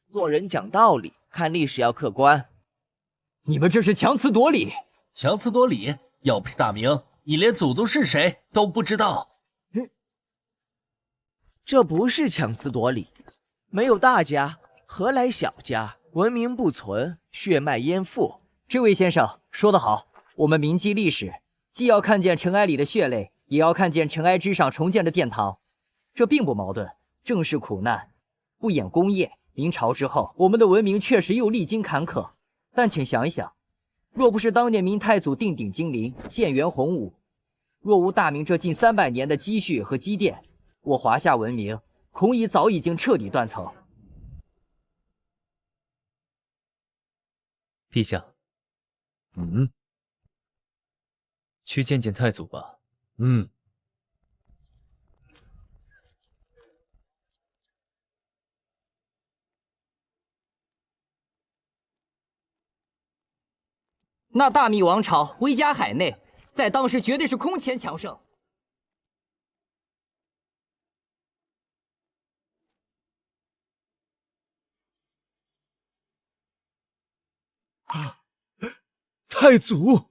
做人讲道理，看历史要客观。你们这是强词夺理！强词夺理！要不是大明，你连祖宗是谁都不知道。这不是强词夺理，没有大家，何来小家？文明不存，血脉淹覆。这位先生说得好，我们铭记历史，既要看见尘埃里的血泪，也要看见尘埃之上重建的殿堂。这并不矛盾，正是苦难。不演功业，明朝之后，我们的文明确实又历经坎坷。但请想一想，若不是当年明太祖定鼎金陵，建元洪武，若无大明这近300年的积蓄和积淀，我华夏文明恐已早已经彻底断层。陛下，去见见太祖吧。那大明王朝威加海内，在当时绝对是空前强盛。太祖，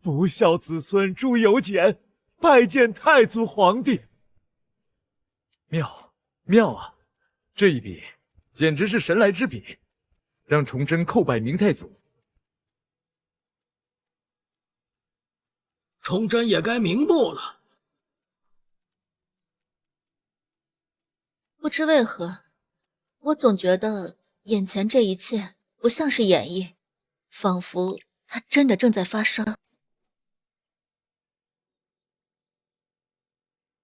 不孝子孙诛有检，拜见太祖皇帝。妙啊！这一笔简直是神来之笔，让崇祯叩拜明太祖。崇祯也该明悟了。不知为何，我总觉得眼前这一切不像是演绎，仿佛它真的正在发生。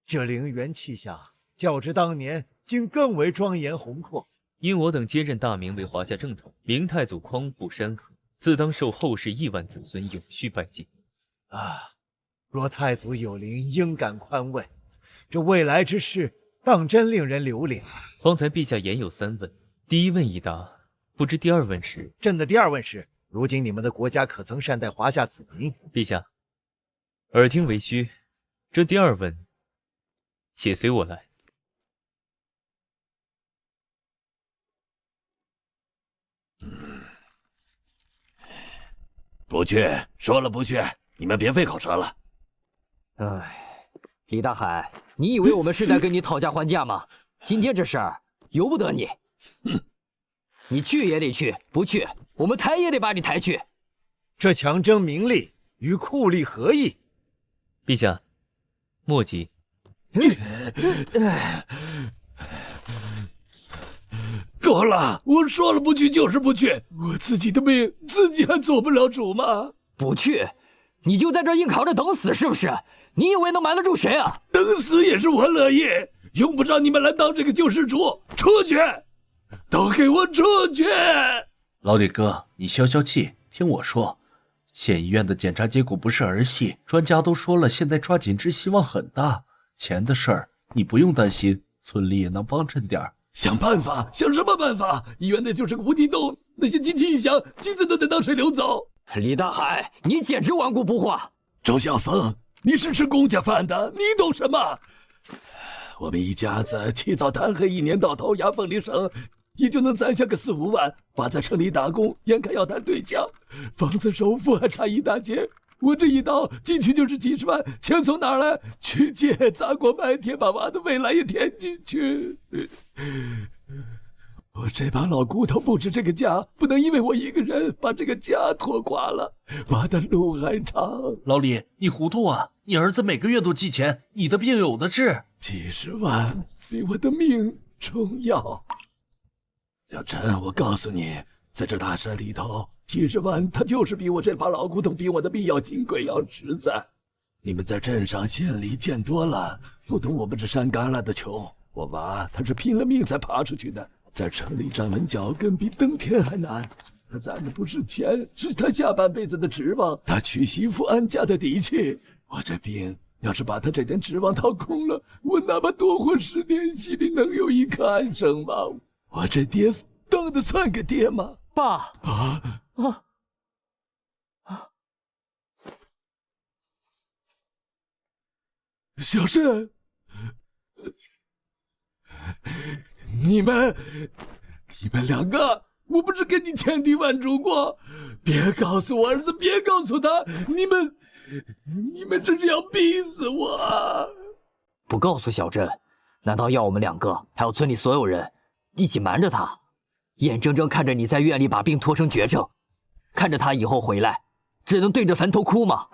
这陵园气象，较之当年，竟更为庄严宏阔。因我等接任大明为华夏正统，明太祖匡复山河，自当受后世亿万子孙永续拜敬。若太祖有灵，应感宽慰。这未来之事，当真令人留恋。方才陛下言有3问，第1问已答，不知第2问是？朕的第2问是：如今你们的国家可曾善待华夏子民？陛下，耳听为虚，这第2问，且随我来。不去，说了不去，你们别费口舌了。李大海，你以为我们是在跟你讨价还价吗？今天这事儿由不得你。你去也得去，不去我们抬也得把你抬去。这强争名利与酷吏何异？陛下，莫急。够了！我说了不去就是不去，我自己的命自己还做不了主吗？不去，你就在这硬扛着等死是不是？你以为能瞒得住谁啊？等死也是我乐意，用不着你们来当这个救世主。出去，都给我出去！老李哥，你消消气，听我说，县医院的检查结果不是儿戏，专家都说了，现在抓紧之希望很大。钱的事儿你不用担心，村里也能帮衬点儿。想办法？想什么办法？医院那就是个无底洞，那些机器一响，金子都得当水流走。李大海，你简直顽固不化。周小凤，你是吃公家饭的，你懂什么？我们一家子起早贪黑，一年到头牙缝里省，也就能攒下个4、5万，把在城里打工，眼看要谈对象，房子首付还差一大截。我这一刀进去就是几十万，钱从哪儿来？去借砸锅卖铁，把娃的未来也填进去。我这把老骨头不止这个家，不能因为我一个人把这个家拖垮了。娃的路还长。老李，你糊涂啊！你儿子每个月都寄钱，你的病有的治。几十万比我的命重要。小陈，我告诉你，在这大山里头，几十万，他就是比我这把老骨头比我的命要金贵要实在。你们在镇上县里见多了，不懂我们这山旮旯的穷。我娃他是拼了命才爬出去的，在城里站稳脚跟比登天还难。他攒的不是钱，是他下半辈子的指望，他娶媳妇安家的底气。我这病要是把他这点指望掏空了，我哪怕多活10年，心里能有一个安生吗？我这爹当的算个爹吗？爸小慎，你们两个，我不是跟你千叮万嘱过，别告诉我儿子，别告诉他，你们这是要逼死我啊！不告诉小镇，难道要我们2个还有村里所有人一起瞒着他，眼睁睁看着你在院里把病拖成绝症，看着他以后回来，只能对着坟头哭吗？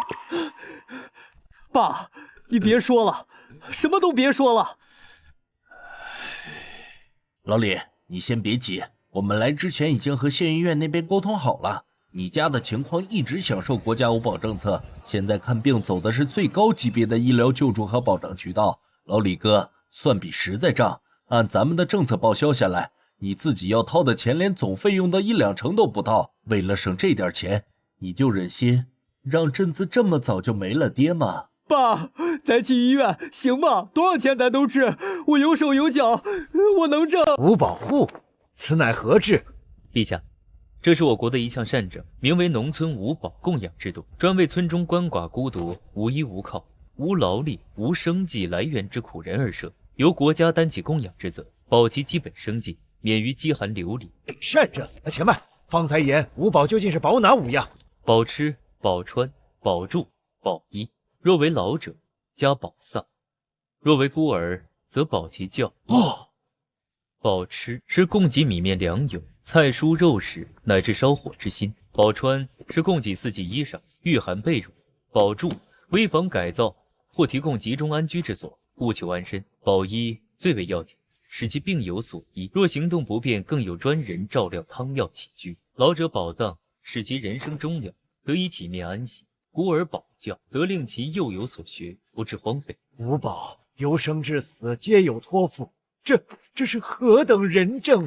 爸，你别说了，什么都别说了。老李，你先别急，我们来之前已经和县医院那边沟通好了，你家的情况一直享受国家5保政策，现在看病走的是最高级别的医疗救助和保障渠道。老李哥，算笔实在账，按咱们的政策报销下来，你自己要掏的钱连总费用的1-2成都不到。为了省这点钱，你就忍心让镇子这么早就没了爹吗？爸，咱去医院行吗？多少钱咱都治，我有手有脚，我能挣。5保户，此乃何制？陛下，这是我国的一项善政，名为农村5保供养制度，专为村中鳏寡孤独、无依无靠、无劳力、无生计来源之苦人而设，由国家担起供养之责，保其基本生计，免于饥寒流离。善政，且慢，方才言5保究竟是保哪5样？保吃、保穿、保住、保衣。若为老者，加保丧；若为孤儿，则保其教。保吃是供给米面粮油、菜蔬肉食乃至烧火之心；保穿是供给4季衣裳、御寒被褥；保住危房改造或提供集中安居之所，务求安身；保衣最为要紧，使其病有所依，若行动不便，更有专人照料汤药起居。老者保葬，使其人生终了，得以体面安息。孤儿保教，则令其幼有所学，不致荒废。5保由生至死皆有托付，这是何等仁政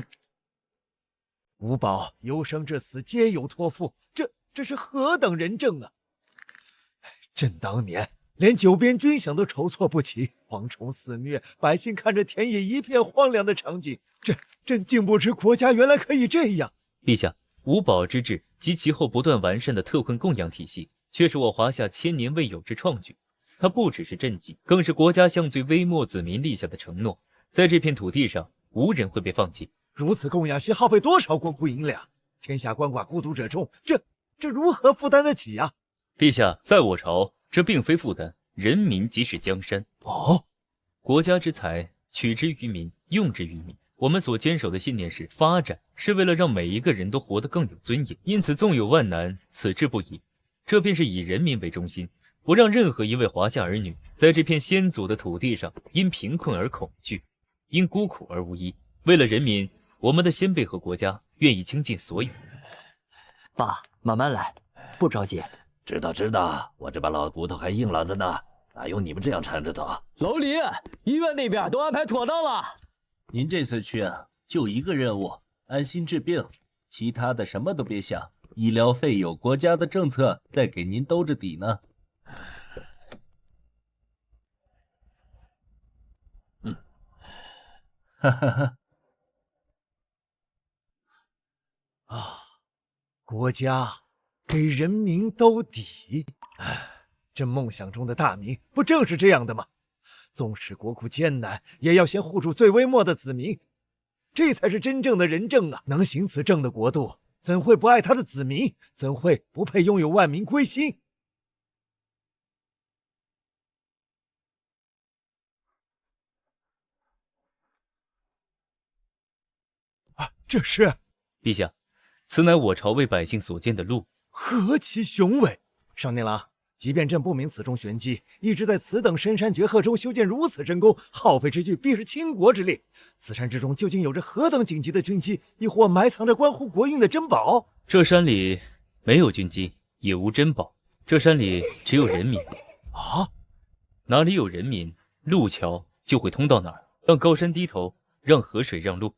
？5保由生至死皆有托付，这是何等仁政啊！朕当年连9边军饷都筹措不齐，蝗虫肆虐，百姓看着田野一片荒凉的场景，朕竟不知国家原来可以这样。陛下，5保之制及其后不断完善的特困供养体系，却是我华夏1000年未有之创举。它不只是政绩，更是国家向最微末子民立下的承诺。在这片土地上，无人会被放弃。如此供养需耗费多少国库银两？天下鳏寡孤独者众，这如何负担得起呀？陛下，在我朝，这并非负担，人民即是江山。国家之财，取之于民，用之于民。我们所坚守的信念是，发展是为了让每一个人都活得更有尊严。因此，纵有万难，此志不移。这便是以人民为中心，不让任何一位华夏儿女在这片先祖的土地上因贫困而恐惧，因孤苦而无依。为了人民，我们的先辈和国家愿意倾尽所有。爸，慢慢来，不着急。知道，我这把老骨头还硬朗着呢，哪有你们这样缠着走？老李，医院那边都安排妥当了。您这次去啊，就一个任务，安心治病，其他的什么都别想。医疗费有国家的政策在给您兜着底呢。哈哈哈。国家给人民兜底，这梦想中的大明不正是这样的吗？纵使国库艰难，也要先护住最微末的子民，这才是真正的仁政啊！能行此政的国度，怎会不爱他的子民？怎会不配拥有万民归心？这是陛下，此乃我朝为百姓所建的路，何其雄伟！少年郎，即便朕不明此中玄机，一直在此等深山绝壑中修建如此深宫，耗费之巨必是倾国之力。此山之中究竟有着何等紧急的军机，亦或埋藏着关乎国运的珍宝？这山里没有军机，也无珍宝，这山里只有人民。啊？哪里有人民，路桥就会通到哪儿。让高山低头，让河水让路。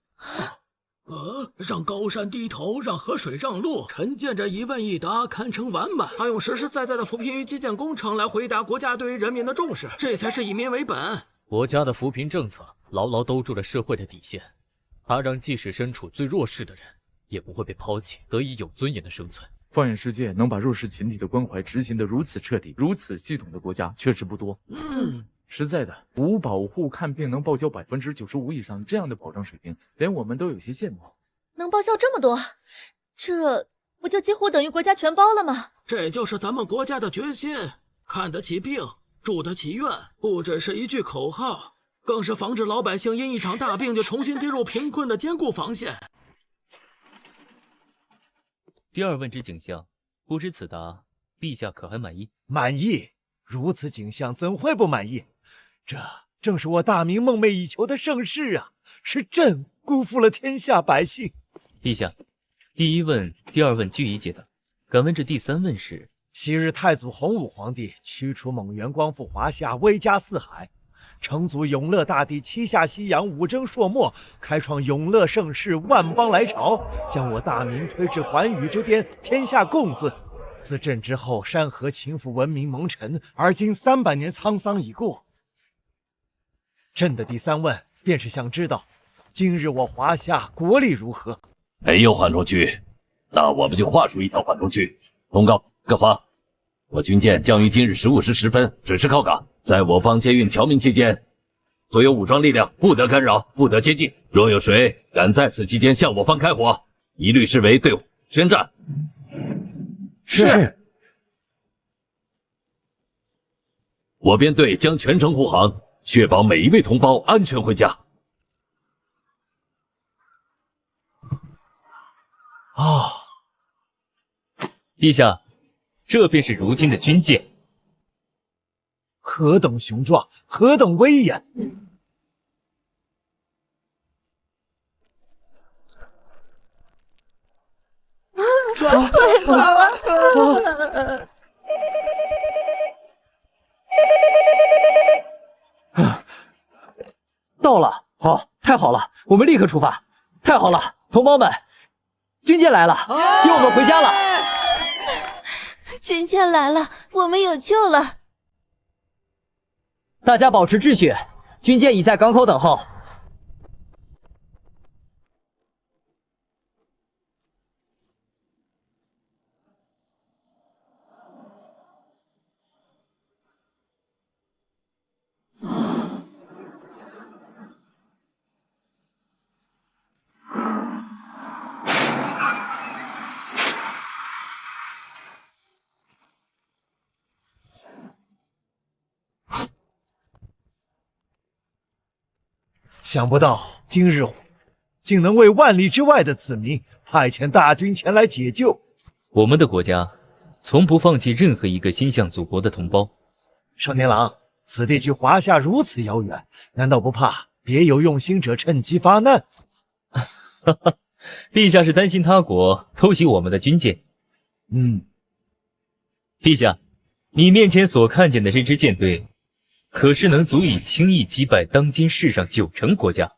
让高山低头，让河水让路。陈建这一问一答，堪称完满。他用实实在在的扶贫与基建工程来回答国家对于人民的重视，这才是以民为本。国家的扶贫政策牢牢兜住了社会的底线，它让即使身处最弱势的人，也不会被抛弃，得以有尊严的生存。放眼世界，能把弱势群体的关怀执行得如此彻底、如此系统的国家确实不多。实在的，无保护看病能报销95%以上这样的保障水平，连我们都有些羡慕。能报销这么多，这不就几乎等于国家全包了吗？这就是咱们国家的决心，看得起病，住得起院，不只是一句口号，更是防止老百姓因一场大病就重新跌入贫困的坚固防线。第二问之景象，不知此答，陛下可还满意？满意，如此景象怎会不满意？这正是我大明梦寐以求的盛世啊！是朕辜负了天下百姓。陛下，第一问、第二问俱已解答，敢问这第三问是？昔日太祖洪武皇帝驱除蒙元，光复华夏，威加四海，成祖永乐大帝七下西洋，五征朔漠，开创永乐盛世，万邦来朝，将我大明推至寰宇之巅，天下共尊。自朕之后，山河倾覆，文明蒙尘，而今300年沧桑已过。朕的第三问便是想知道，今日我华夏国力如何？没有缓冲区，那我们就划出一条缓冲区。通告各方，我军舰将于今日15时10分准时靠港，在我方接运侨民期间，所有武装力量不得干扰，不得接近。若有谁敢在此期间向我方开火，一律视为对宣战。是。我编队将全程护航，确保每一位同胞安全回家。陛下，这便是如今的军舰，何等雄壮，何等威严！到了，好，太好了，我们立刻出发！太好了，同胞们，军舰来了，接我们回家了！军舰来了，我们有救了！大家保持秩序，军舰已在港口等候。想不到今日竟能为万里之外的子民派遣大军前来解救。我们的国家从不放弃任何一个心向祖国的同胞。少年郎，此地距华夏如此遥远，难道不怕别有用心者趁机发难？陛下是担心他国偷袭我们的军舰。陛下，你面前所看见的这支舰队，可是能足以轻易击败当今世上90%国家。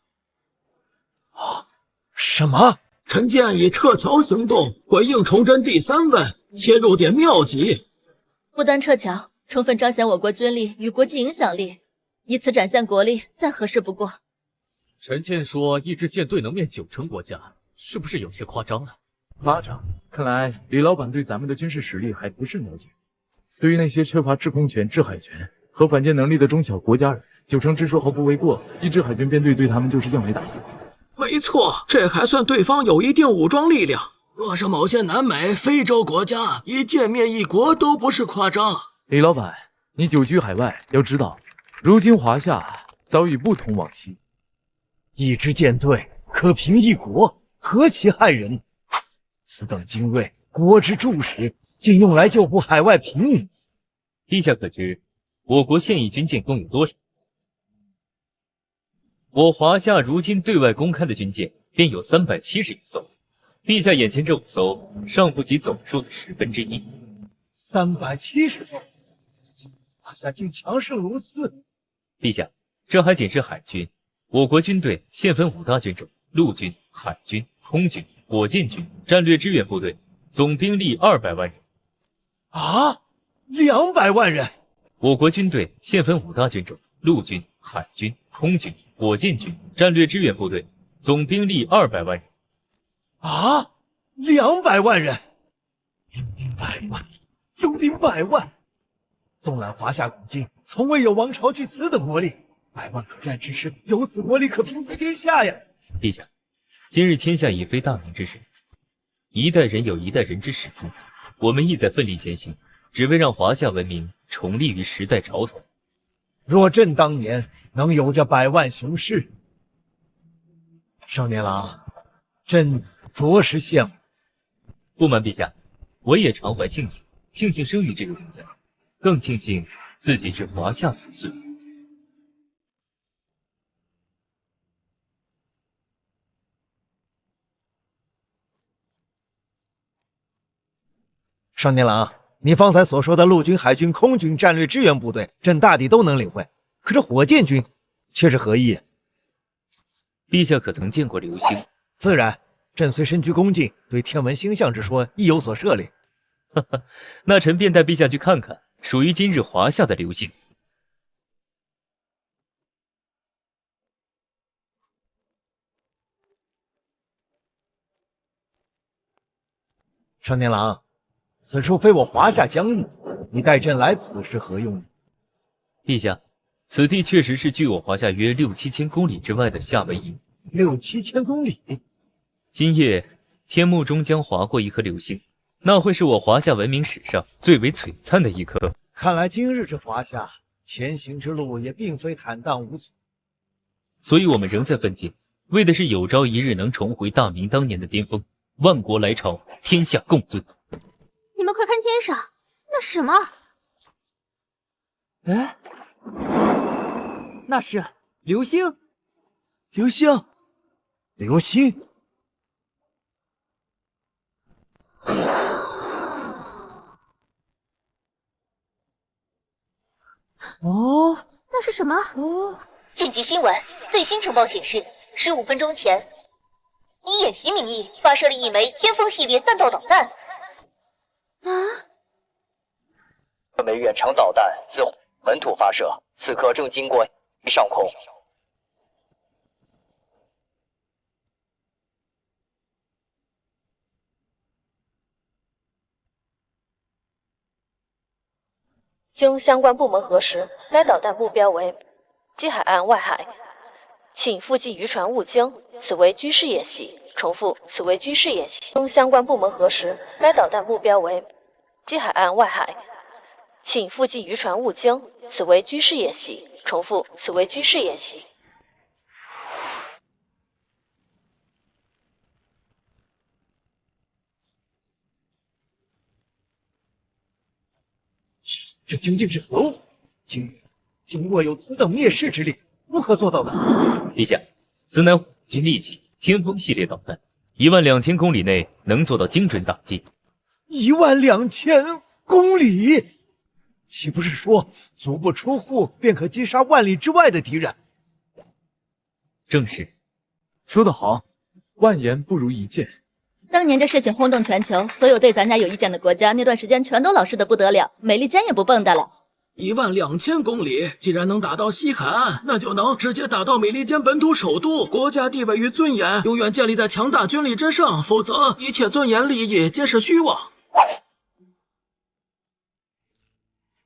什么？陈建以撤侨行动回应崇祯第三问，切入点妙极。不单撤侨，充分彰显我国军力与国际影响力，以此展现国力，再合适不过。陈建说一支舰队能灭90%国家，是不是有些夸张了？夸张？看来李老板对咱们的军事实力还不甚了解。对于那些缺乏制空权、制海权和反舰能力的中小国家而言，90%之数毫不为过。一支海军编队对他们就是降维打击。没错，这还算对方有一定武装力量。若是某些南美、非洲国家一舰灭一国，都不是夸张。李老板，你久居海外，要知道，如今华夏早已不同往昔。一支舰队可平一国，何其骇人！此等精锐，国之柱石，竟用来救护海外平民。陛下可知，我国现役军舰共有多少？我华夏如今对外公开的军舰便有370余艘，陛下眼前这5艘尚不及总数的1/10。370艘，华夏竟强盛如斯！陛下，这还仅是海军，我国军队现分5大军种：陆军、海军、空军、火箭军、战略支援部队，总兵力200万人。啊，200万人！我国军队现分5大军种：陆军、海军、空军、火箭军、战略支援部队，总兵力200万人。啊，200万人！拥兵100万，拥兵100万！纵览华夏古今，从未有王朝具此等国力，100万可战之师，有此国力可平定天下呀！陛下，今日天下已非大明之时，一代人有一代人之使命，我们亦在奋力前行，只为让华夏文明重立于时代潮头。若朕当年能有这100万雄师，少年郎，朕着实羡慕。不瞒陛下，我也常怀庆幸，庆幸生于这个国家，更庆幸自己是华夏子孙。少年郎，你方才所说的陆军、海军、空军战略支援部队，朕大抵都能领会。可这火箭军却是何意？陛下可曾见过流星？自然，朕虽身居宫禁，对天文星象之说亦有所涉猎。那臣便带陛下去看看属于今日华夏的流星。少年郎，此处非我华夏疆域，你带朕来此是何用？陛下，此地确实是距我华夏约6、7千公里之外的夏威夷。6、7千公里？今夜天幕中将划过一颗流星，那会是我华夏文明史上最为璀璨的一颗。看来今日之华夏前行之路也并非坦荡无阻，所以我们仍在奋进，为的是有朝一日能重回大明当年的巅峰，万国来朝，天下共尊。你们快看天上，那是什么？哎，那是流星！流星！流星！哦，那是什么？哦，紧急新闻！最新情报显示，15分钟前，以演习名义发射了一枚天风系列弹道导弹。啊！这枚远程导弹自本土发射，此刻正经过上空。经相关部门核实，该导弹目标为西海岸外海，请附近渔船勿经，此为军事演习。重复，此为军事演习。经相关部门核实，该导弹目标为西海岸外海，请附近渔船勿经，此为军事演习。重复，此为军事演习。这究竟是何物？竟握有此等灭世之力，如何做到的？陛下，此乃虎军利器天风系列导弹，12000公里内能做到精准打击。12000公里，岂不是说足不出户便可击杀万里之外的敌人？正是。说得好，万言不如一见。当年这事情轰动全球，所有对咱家有意见的国家，那段时间全都老实的不得了，美利坚也不蹦跶了。12000公里，既然能打到西海岸，那就能直接打到美利坚本土首都。国家地位与尊严永远建立在强大军力之上，否则一切尊严利益皆是虚妄。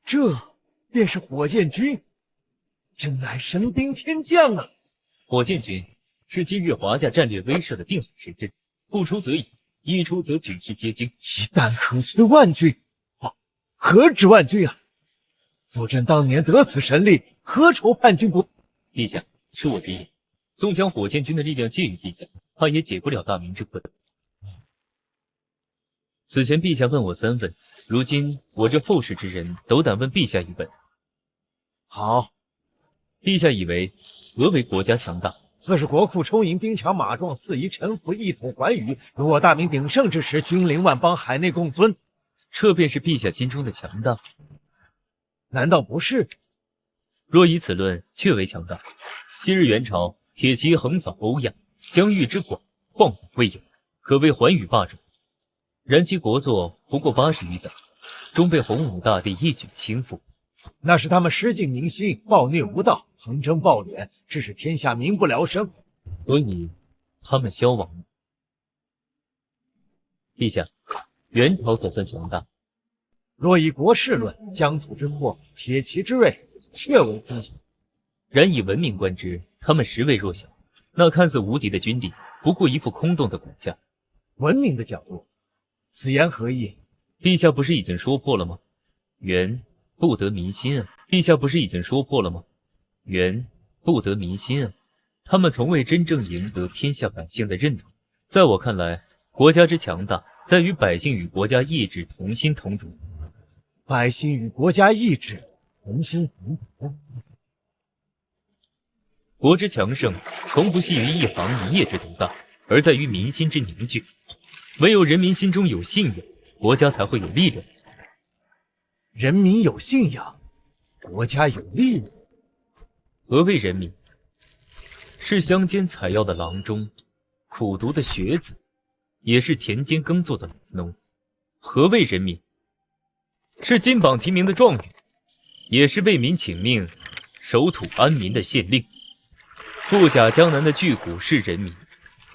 这便是火箭军，真乃神兵天将啊！火箭军是今日华夏战略威慑的定海神针，不出则已，一出则举世皆惊。一弹可摧万军，何止万军啊！若朕当年得此神力，何愁叛军不？陛下，恕我直言，纵将火箭军的力量借予陛下，怕也解不了大明之困。此前陛下问我3问，如今我这后世之人斗胆问陛下1问。好，陛下以为何为国家强大？自是国库充盈，兵强马壮，四夷臣服，一统寰宇。如我大明鼎盛之时，君临万邦，海内共尊。这便是陛下心中的强大，难道不是？若以此论，确为强大。昔日元朝铁骑横扫欧亚，疆域之广，旷古未有，可谓寰宇霸主。然其国祚不过80余载，终被洪武大帝一举倾覆。那是他们失尽民心，暴虐无道，横征暴敛，致使天下民不聊生。所以他们消亡了。陛下，元朝可算强大。若以国势论，疆土之阔，铁骑之锐，确为空前。然以文明观之，他们实为弱小。那看似无敌的军力，不过一副空洞的骨架。文明的角度，此言何意？陛下不是已经说破了吗？元不得民心啊！陛下不是已经说破了吗？元不得民心啊！他们从未真正赢得天下百姓的认同。在我看来，国家之强大，在于百姓与国家意志同心同德。百姓与国家意志同心同德。国之强盛，从不系于一行一业之独大，而在于民心之凝聚。唯有人民心中有信仰，国家才会有力量。人民有信仰，国家有力量。何谓人民？是乡间采药的郎中，苦读的学子，也是田间耕作的农。何谓人民？是金榜题名的状元，也是为民请命、守土安民的县令。富甲江南的巨贾是人民，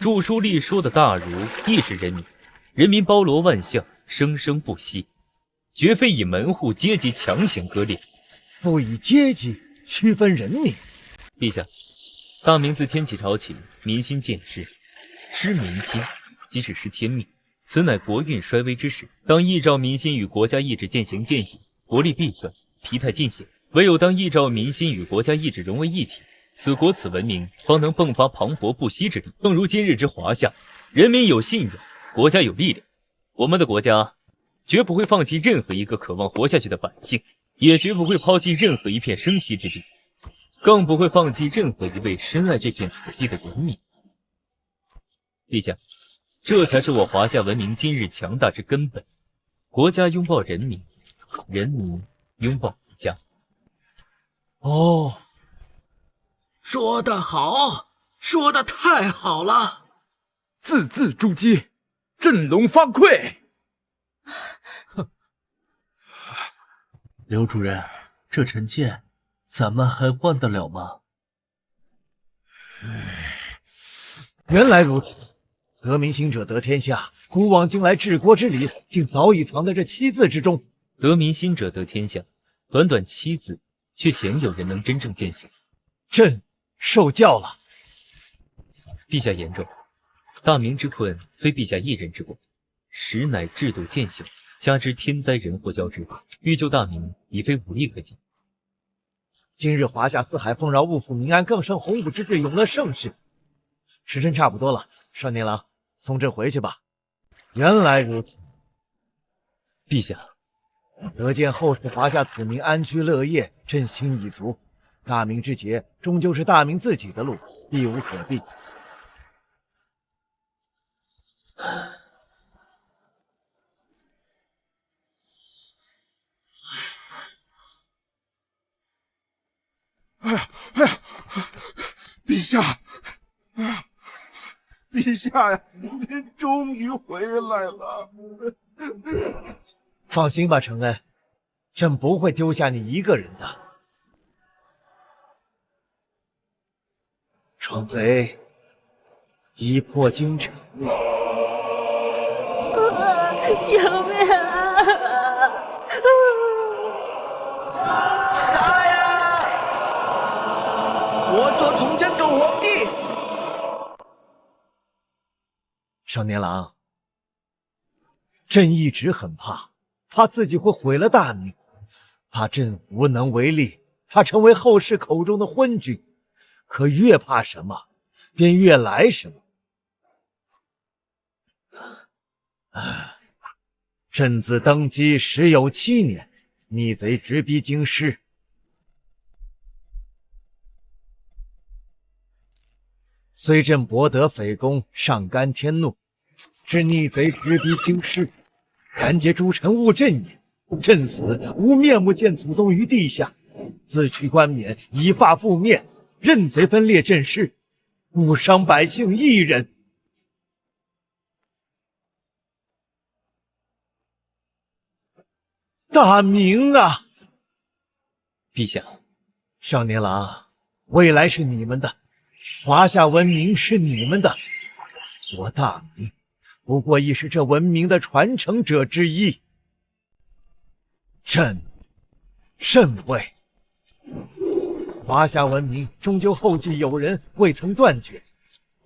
著书立说的大儒亦是人民。人民包罗万象，生生不息，绝非以门户阶级强行割裂，不以阶级区分人民。陛下，大明自天启朝起，民心渐失，失民心即是失天命，此乃国运衰微之时。当依照民心与国家意志渐行渐远，国力必衰，疲态尽显。唯有当依照民心与国家意志融为一体，此国此文明方能迸发磅礴不息之力。正如今日之华夏，人民有信仰，国家有力量。我们的国家绝不会放弃任何一个渴望活下去的百姓，也绝不会抛弃任何一片生息之地，更不会放弃任何一位深爱这片土地的人民。陛下，这才是我华夏文明今日强大之根本。国家拥抱人民，人民拥抱国家。哦，说得好，说得太好了！字字珠玑，振聋发聩。刘主任，这陈建，咱们还换得了吗？原来如此，得民心者得天下。古往今来治国之理，竟早已藏在这7字之中。得民心者得天下，短短7字，却鲜有人能真正践行。朕受教了。陛下言重，大明之困非陛下一人之过，实乃制度渐朽，加之天灾人祸交织，欲救大明已非武力可及。今日华夏四海丰饶，物阜民安，更胜洪武之治，永乐盛世。时辰差不多了，少年郎，送朕回去吧。原来如此，陛下，得见后世华夏子民安居乐业，朕心已足。大明之劫，终究是大明自己的路，避无可避。哎呀，哎呀，陛下，陛下呀，您终于回来了。放心吧，承恩，朕不会丢下你一个人的。闯贼已破京城了。救命啊！杀呀！活捉崇祯狗皇帝！少年郎，朕一直很怕自己会毁了大明，怕朕无能为力，怕成为后世口中的昏君。可越怕什么，便越来什么。朕自登基时有7年，逆贼直逼京师。虽朕博得匪功，上甘天怒，知逆贼直逼京师，然皆诸臣勿朕也。朕死无面目见祖宗于地下，自取冠冕，以发覆面，任贼分裂朕师，勿伤百姓一人。大明啊！陛下，少年郎，未来是你们的，华夏文明是你们的，我大明不过亦是这文明的传承者之一。朕甚慰，华夏文明终究后继有人，未曾断绝。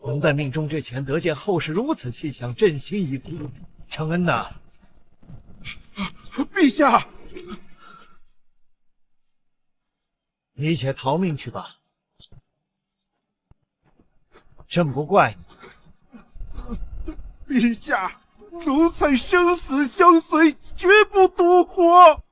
能在命终之前得见后世如此气象，朕心已足。承恩呐！陛下，你且逃命去吧，朕不怪你。陛下，奴才生死相随，绝不独活。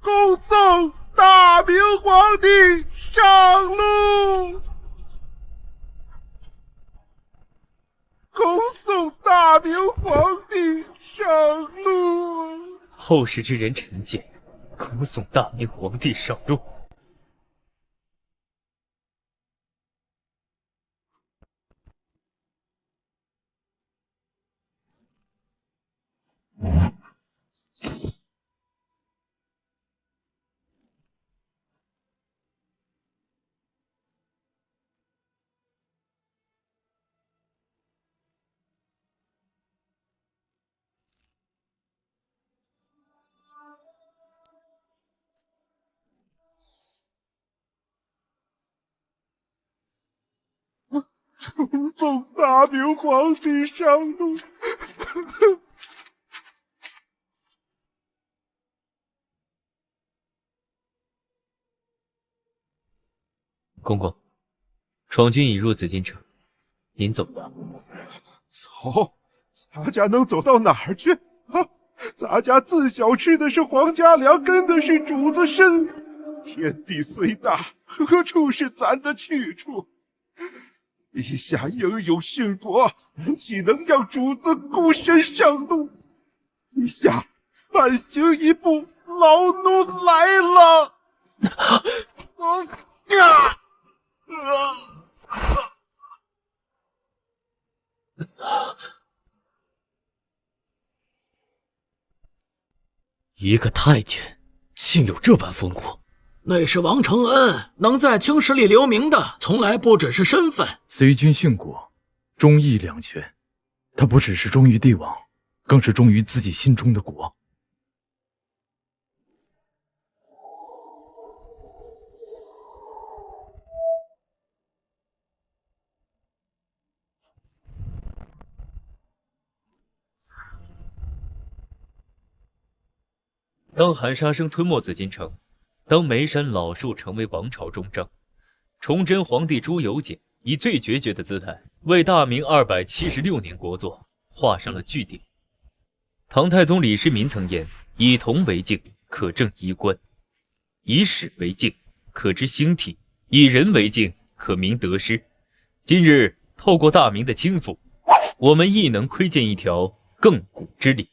恭送大明皇帝上路！恭送大明皇帝上路！后世之人臣见，恭送大明皇帝上路。恭送大明皇帝上路！公公，闯军已入紫禁城，您走吧。走？咱家能走到哪儿去？啊！咱家自小吃的是皇家粮，跟的是主子身。天地虽大，何处是咱的去处？陛下英勇殉国，咱岂能让主子孤身上路？陛下，慢行一步，老奴来了。一个太监竟有这般风骨。那是王承恩，能在青史里留名的，从来不只是身份。随军殉国，忠义两全。他不只是忠于帝王，更是忠于自己心中的国。当喊杀声吞没紫禁城，当梅山老树成为王朝终章，崇祯皇帝朱由检以最决绝的姿态，为大明276年国祚画上了句点。唐太宗李世民曾言：“以铜为镜，可正衣冠；以史为镜，可知兴替；以人为镜，可明得失。”今日透过大明的倾覆，我们亦能窥见一条亘古之理：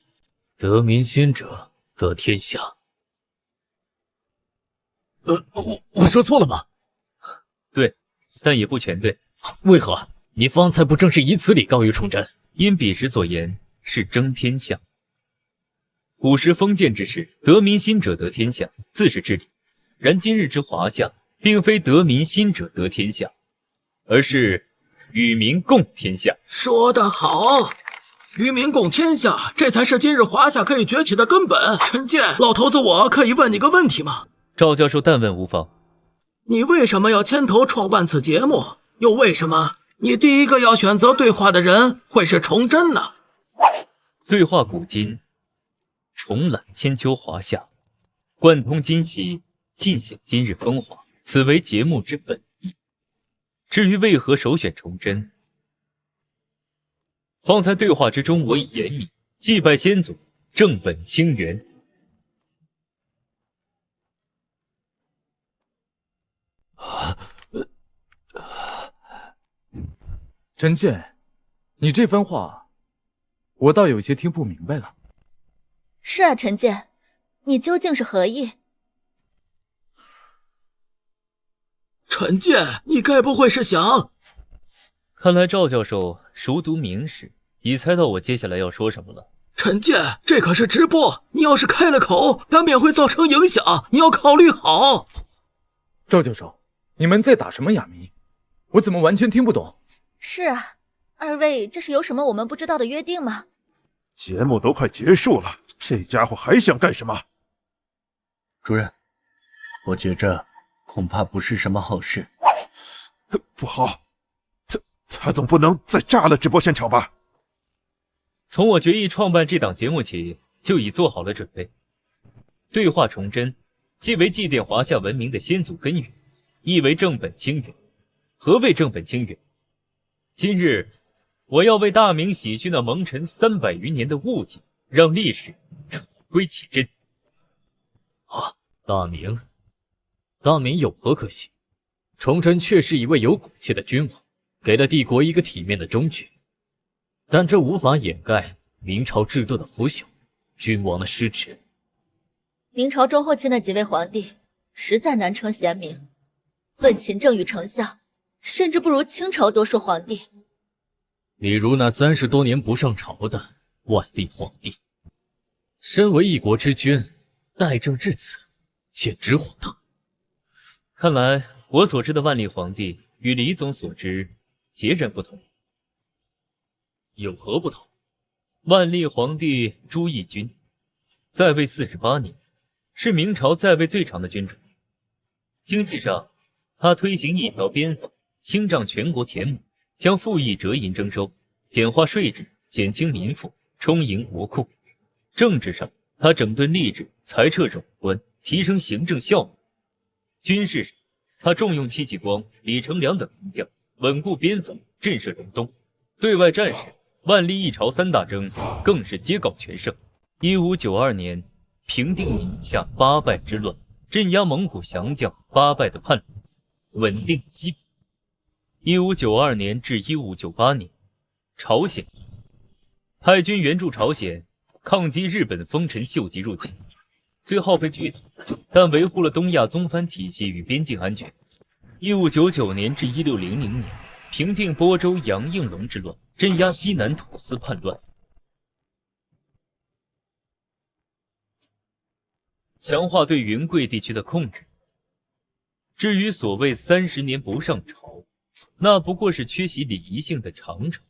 得民心者得天下。我说错了吗？对，但也不全对。为何？你方才不正是以此理告于崇祯？因彼时所言是争天下。古时封建之时，得民心者得天下，自是至理。然今日之华夏，并非得民心者得天下，而是与民共天下。说得好，与民共天下，这才是今日华夏可以崛起的根本。陈建，老头子，我可以问你个问题吗？赵教授但问无妨。你为什么要牵头创办此节目？又为什么你第一个要选择对话的人会是崇祯呢？对话古今，重览千秋华夏，贯通今昔，尽显今日风华，此为节目之本意。至于为何首选崇祯，方才对话之中我已言明，祭拜先祖正本清源。陈建，你这番话，我倒有些听不明白了。是啊，陈建，你究竟是何意？陈建，你该不会是想……看来赵教授熟读明史，已猜到我接下来要说什么了。陈建，这可是直播，你要是开了口，难免会造成影响，你要考虑好。赵教授，你们在打什么哑谜？我怎么完全听不懂？是啊，二位这是有什么我们不知道的约定吗？节目都快结束了，这家伙还想干什么？主任，我觉着恐怕不是什么好事。不好，他总不能再炸了直播现场吧？从我决意创办这档节目起，就已做好了准备。对话崇祯，既为祭奠华夏文明的先祖根源，亦为正本清源。何谓正本清源？今日我要为大明洗去那蒙尘300余年的误解，让历史重归其真。大明有何可喜？崇祯确是一位有骨气的君王，给了帝国一个体面的终局，但这无法掩盖明朝制度的腐朽，君王的失职。明朝中后期那几位皇帝实在难称贤明，论勤政与丞相，甚至不如清朝多数皇帝。例如那30多年不上朝的万历皇帝，身为一国之君，代政至此，简直荒唐。看来我所知的万历皇帝与李总所知截然不同。有何不同？万历皇帝朱翊钧在位48年，是明朝在位最长的君主。经济上，他推行一条鞭法，清障全国田亩，将赋役折银征收，简化税制，减轻民负，充盈国库。政治上，他整顿吏治，裁撤冗官，提升行政效率。军事上，他重用戚继光、李成梁等名将，稳固边防，震慑隆冬。对外战事，万历一朝3大征更是皆告全胜。1592年，平定宁夏8败之乱，镇压蒙古降将8败的叛乱，稳定西北。1592年至1598年，朝鲜派军援助朝鲜，抗击日本丰臣秀吉入侵，虽耗费巨大，但维护了东亚宗藩体系与边境安全。1599年至1600年，平定播州杨应龙之乱，镇压西南土司叛乱，强化对云贵地区的控制。至于所谓30年不上朝，那不过是缺席礼仪性的常常，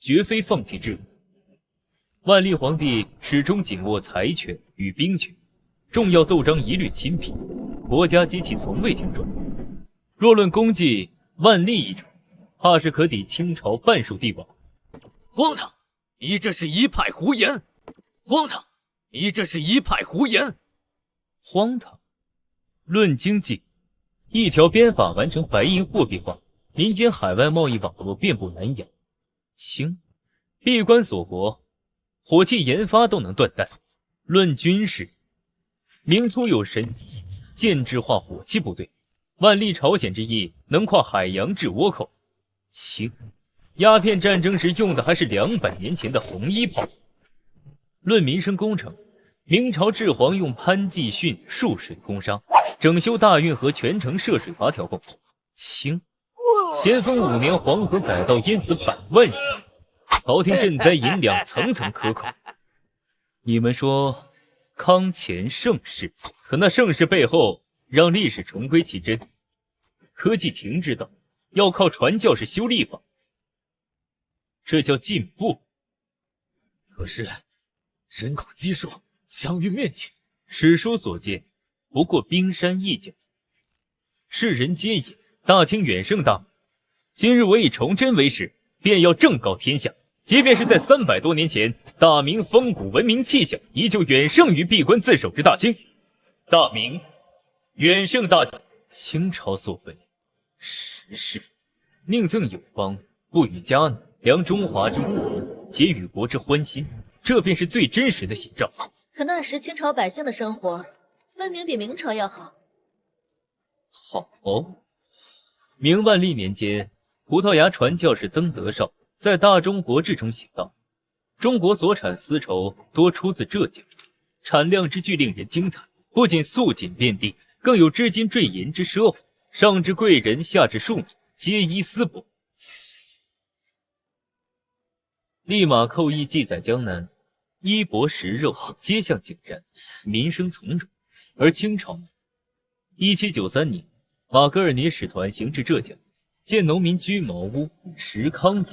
绝非放弃制度。万历皇帝始终紧握财权与兵权，重要奏章一律亲批，国家机器从未停转。若论功绩，万历一朝怕是可抵清朝半数帝王。荒唐！你这是一派胡言！荒唐！你这是一派胡言！荒唐！论经济，一条鞭法完成白银货币化，民间海外贸易网络遍布南洋。清，闭关锁国，火器研发都能断代。论军事，明初有神建制化火器部队，万历朝鲜之役能跨海洋至倭寇。清，鸦片战争时用的还是200年前的红衣炮。论民生工程，明朝治皇用潘季训束水攻沙，整修大运河全程涉水阀调控。清，咸丰5年黄河改道淹死100万人，朝廷赈灾银两层层克扣。你们说康乾盛世，可那盛世背后让历史重归其真。科技停滞到要靠传教士修历法，这叫进步。可是人口基数，疆域面积，史书所见，不过冰山一角。世人皆以大清远胜大明，今日我以崇祯为始，便要正告天下，即便是在300多年前，大明风骨文明气象依旧远胜于闭关自守之大清。大明远胜大清朝所为，实是宁赠友邦，不与迦南，量中华之物，皆与国之欢心。这便是最真实的写照。可那时清朝百姓的生活，分明比明朝要好。好，明万历年间，葡萄牙传教士曾德绍在《大中国志》中写道：“中国所产丝绸多出自浙江，产量之巨令人惊叹。不仅素锦遍地，更有织金坠银之奢华，上至贵人，下至庶民，皆依丝帛。”利马寇役记载江南衣帛食肉皆向井然，民生从容。而清朝1793年，马格尔尼使团行至浙江，见农民居茅屋，食糠米，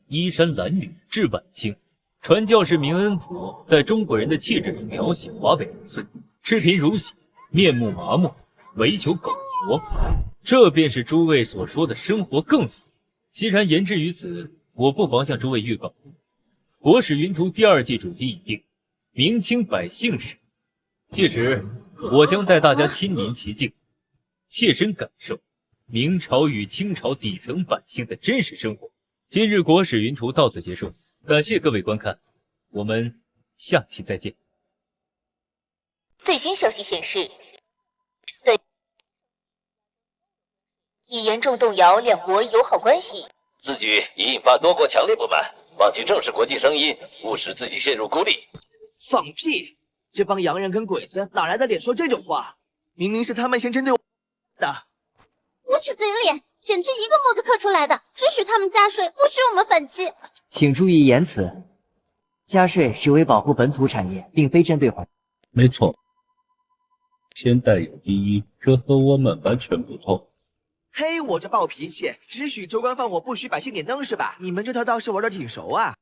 衣衫褴褛，至晚清。传教士明恩普在中国人的气质里描写华北农村，赤贫如洗，面目麻木，唯求苟活。这便是诸位所说的生活更好。既然言之于此，我不妨向诸位预告，国史云图第2季主题已定，明清百姓史。届时，我将带大家亲临其境，切身感受明朝与清朝底层百姓的真实生活。今日国史云图到此结束，感谢各位观看，我们下期再见。最新消息显示，对已严重动摇两国友好关系。此举已引发多国强烈不满，放弃正视国际声音，误使自己陷入孤立。放屁！这帮洋人跟鬼子哪来的脸说这种话？明明是他们先针对我的。无耻嘴脸，简直一个木字刻出来的，只许他们加税，不许我们反击。请注意言辞，加税是为保护本土产业，并非针对环。没错，先代有第一，这和我们完全不同。嘿，我这暴脾气，只许州官放火，不许百姓点灯是吧？你们这套道士玩的挺熟啊。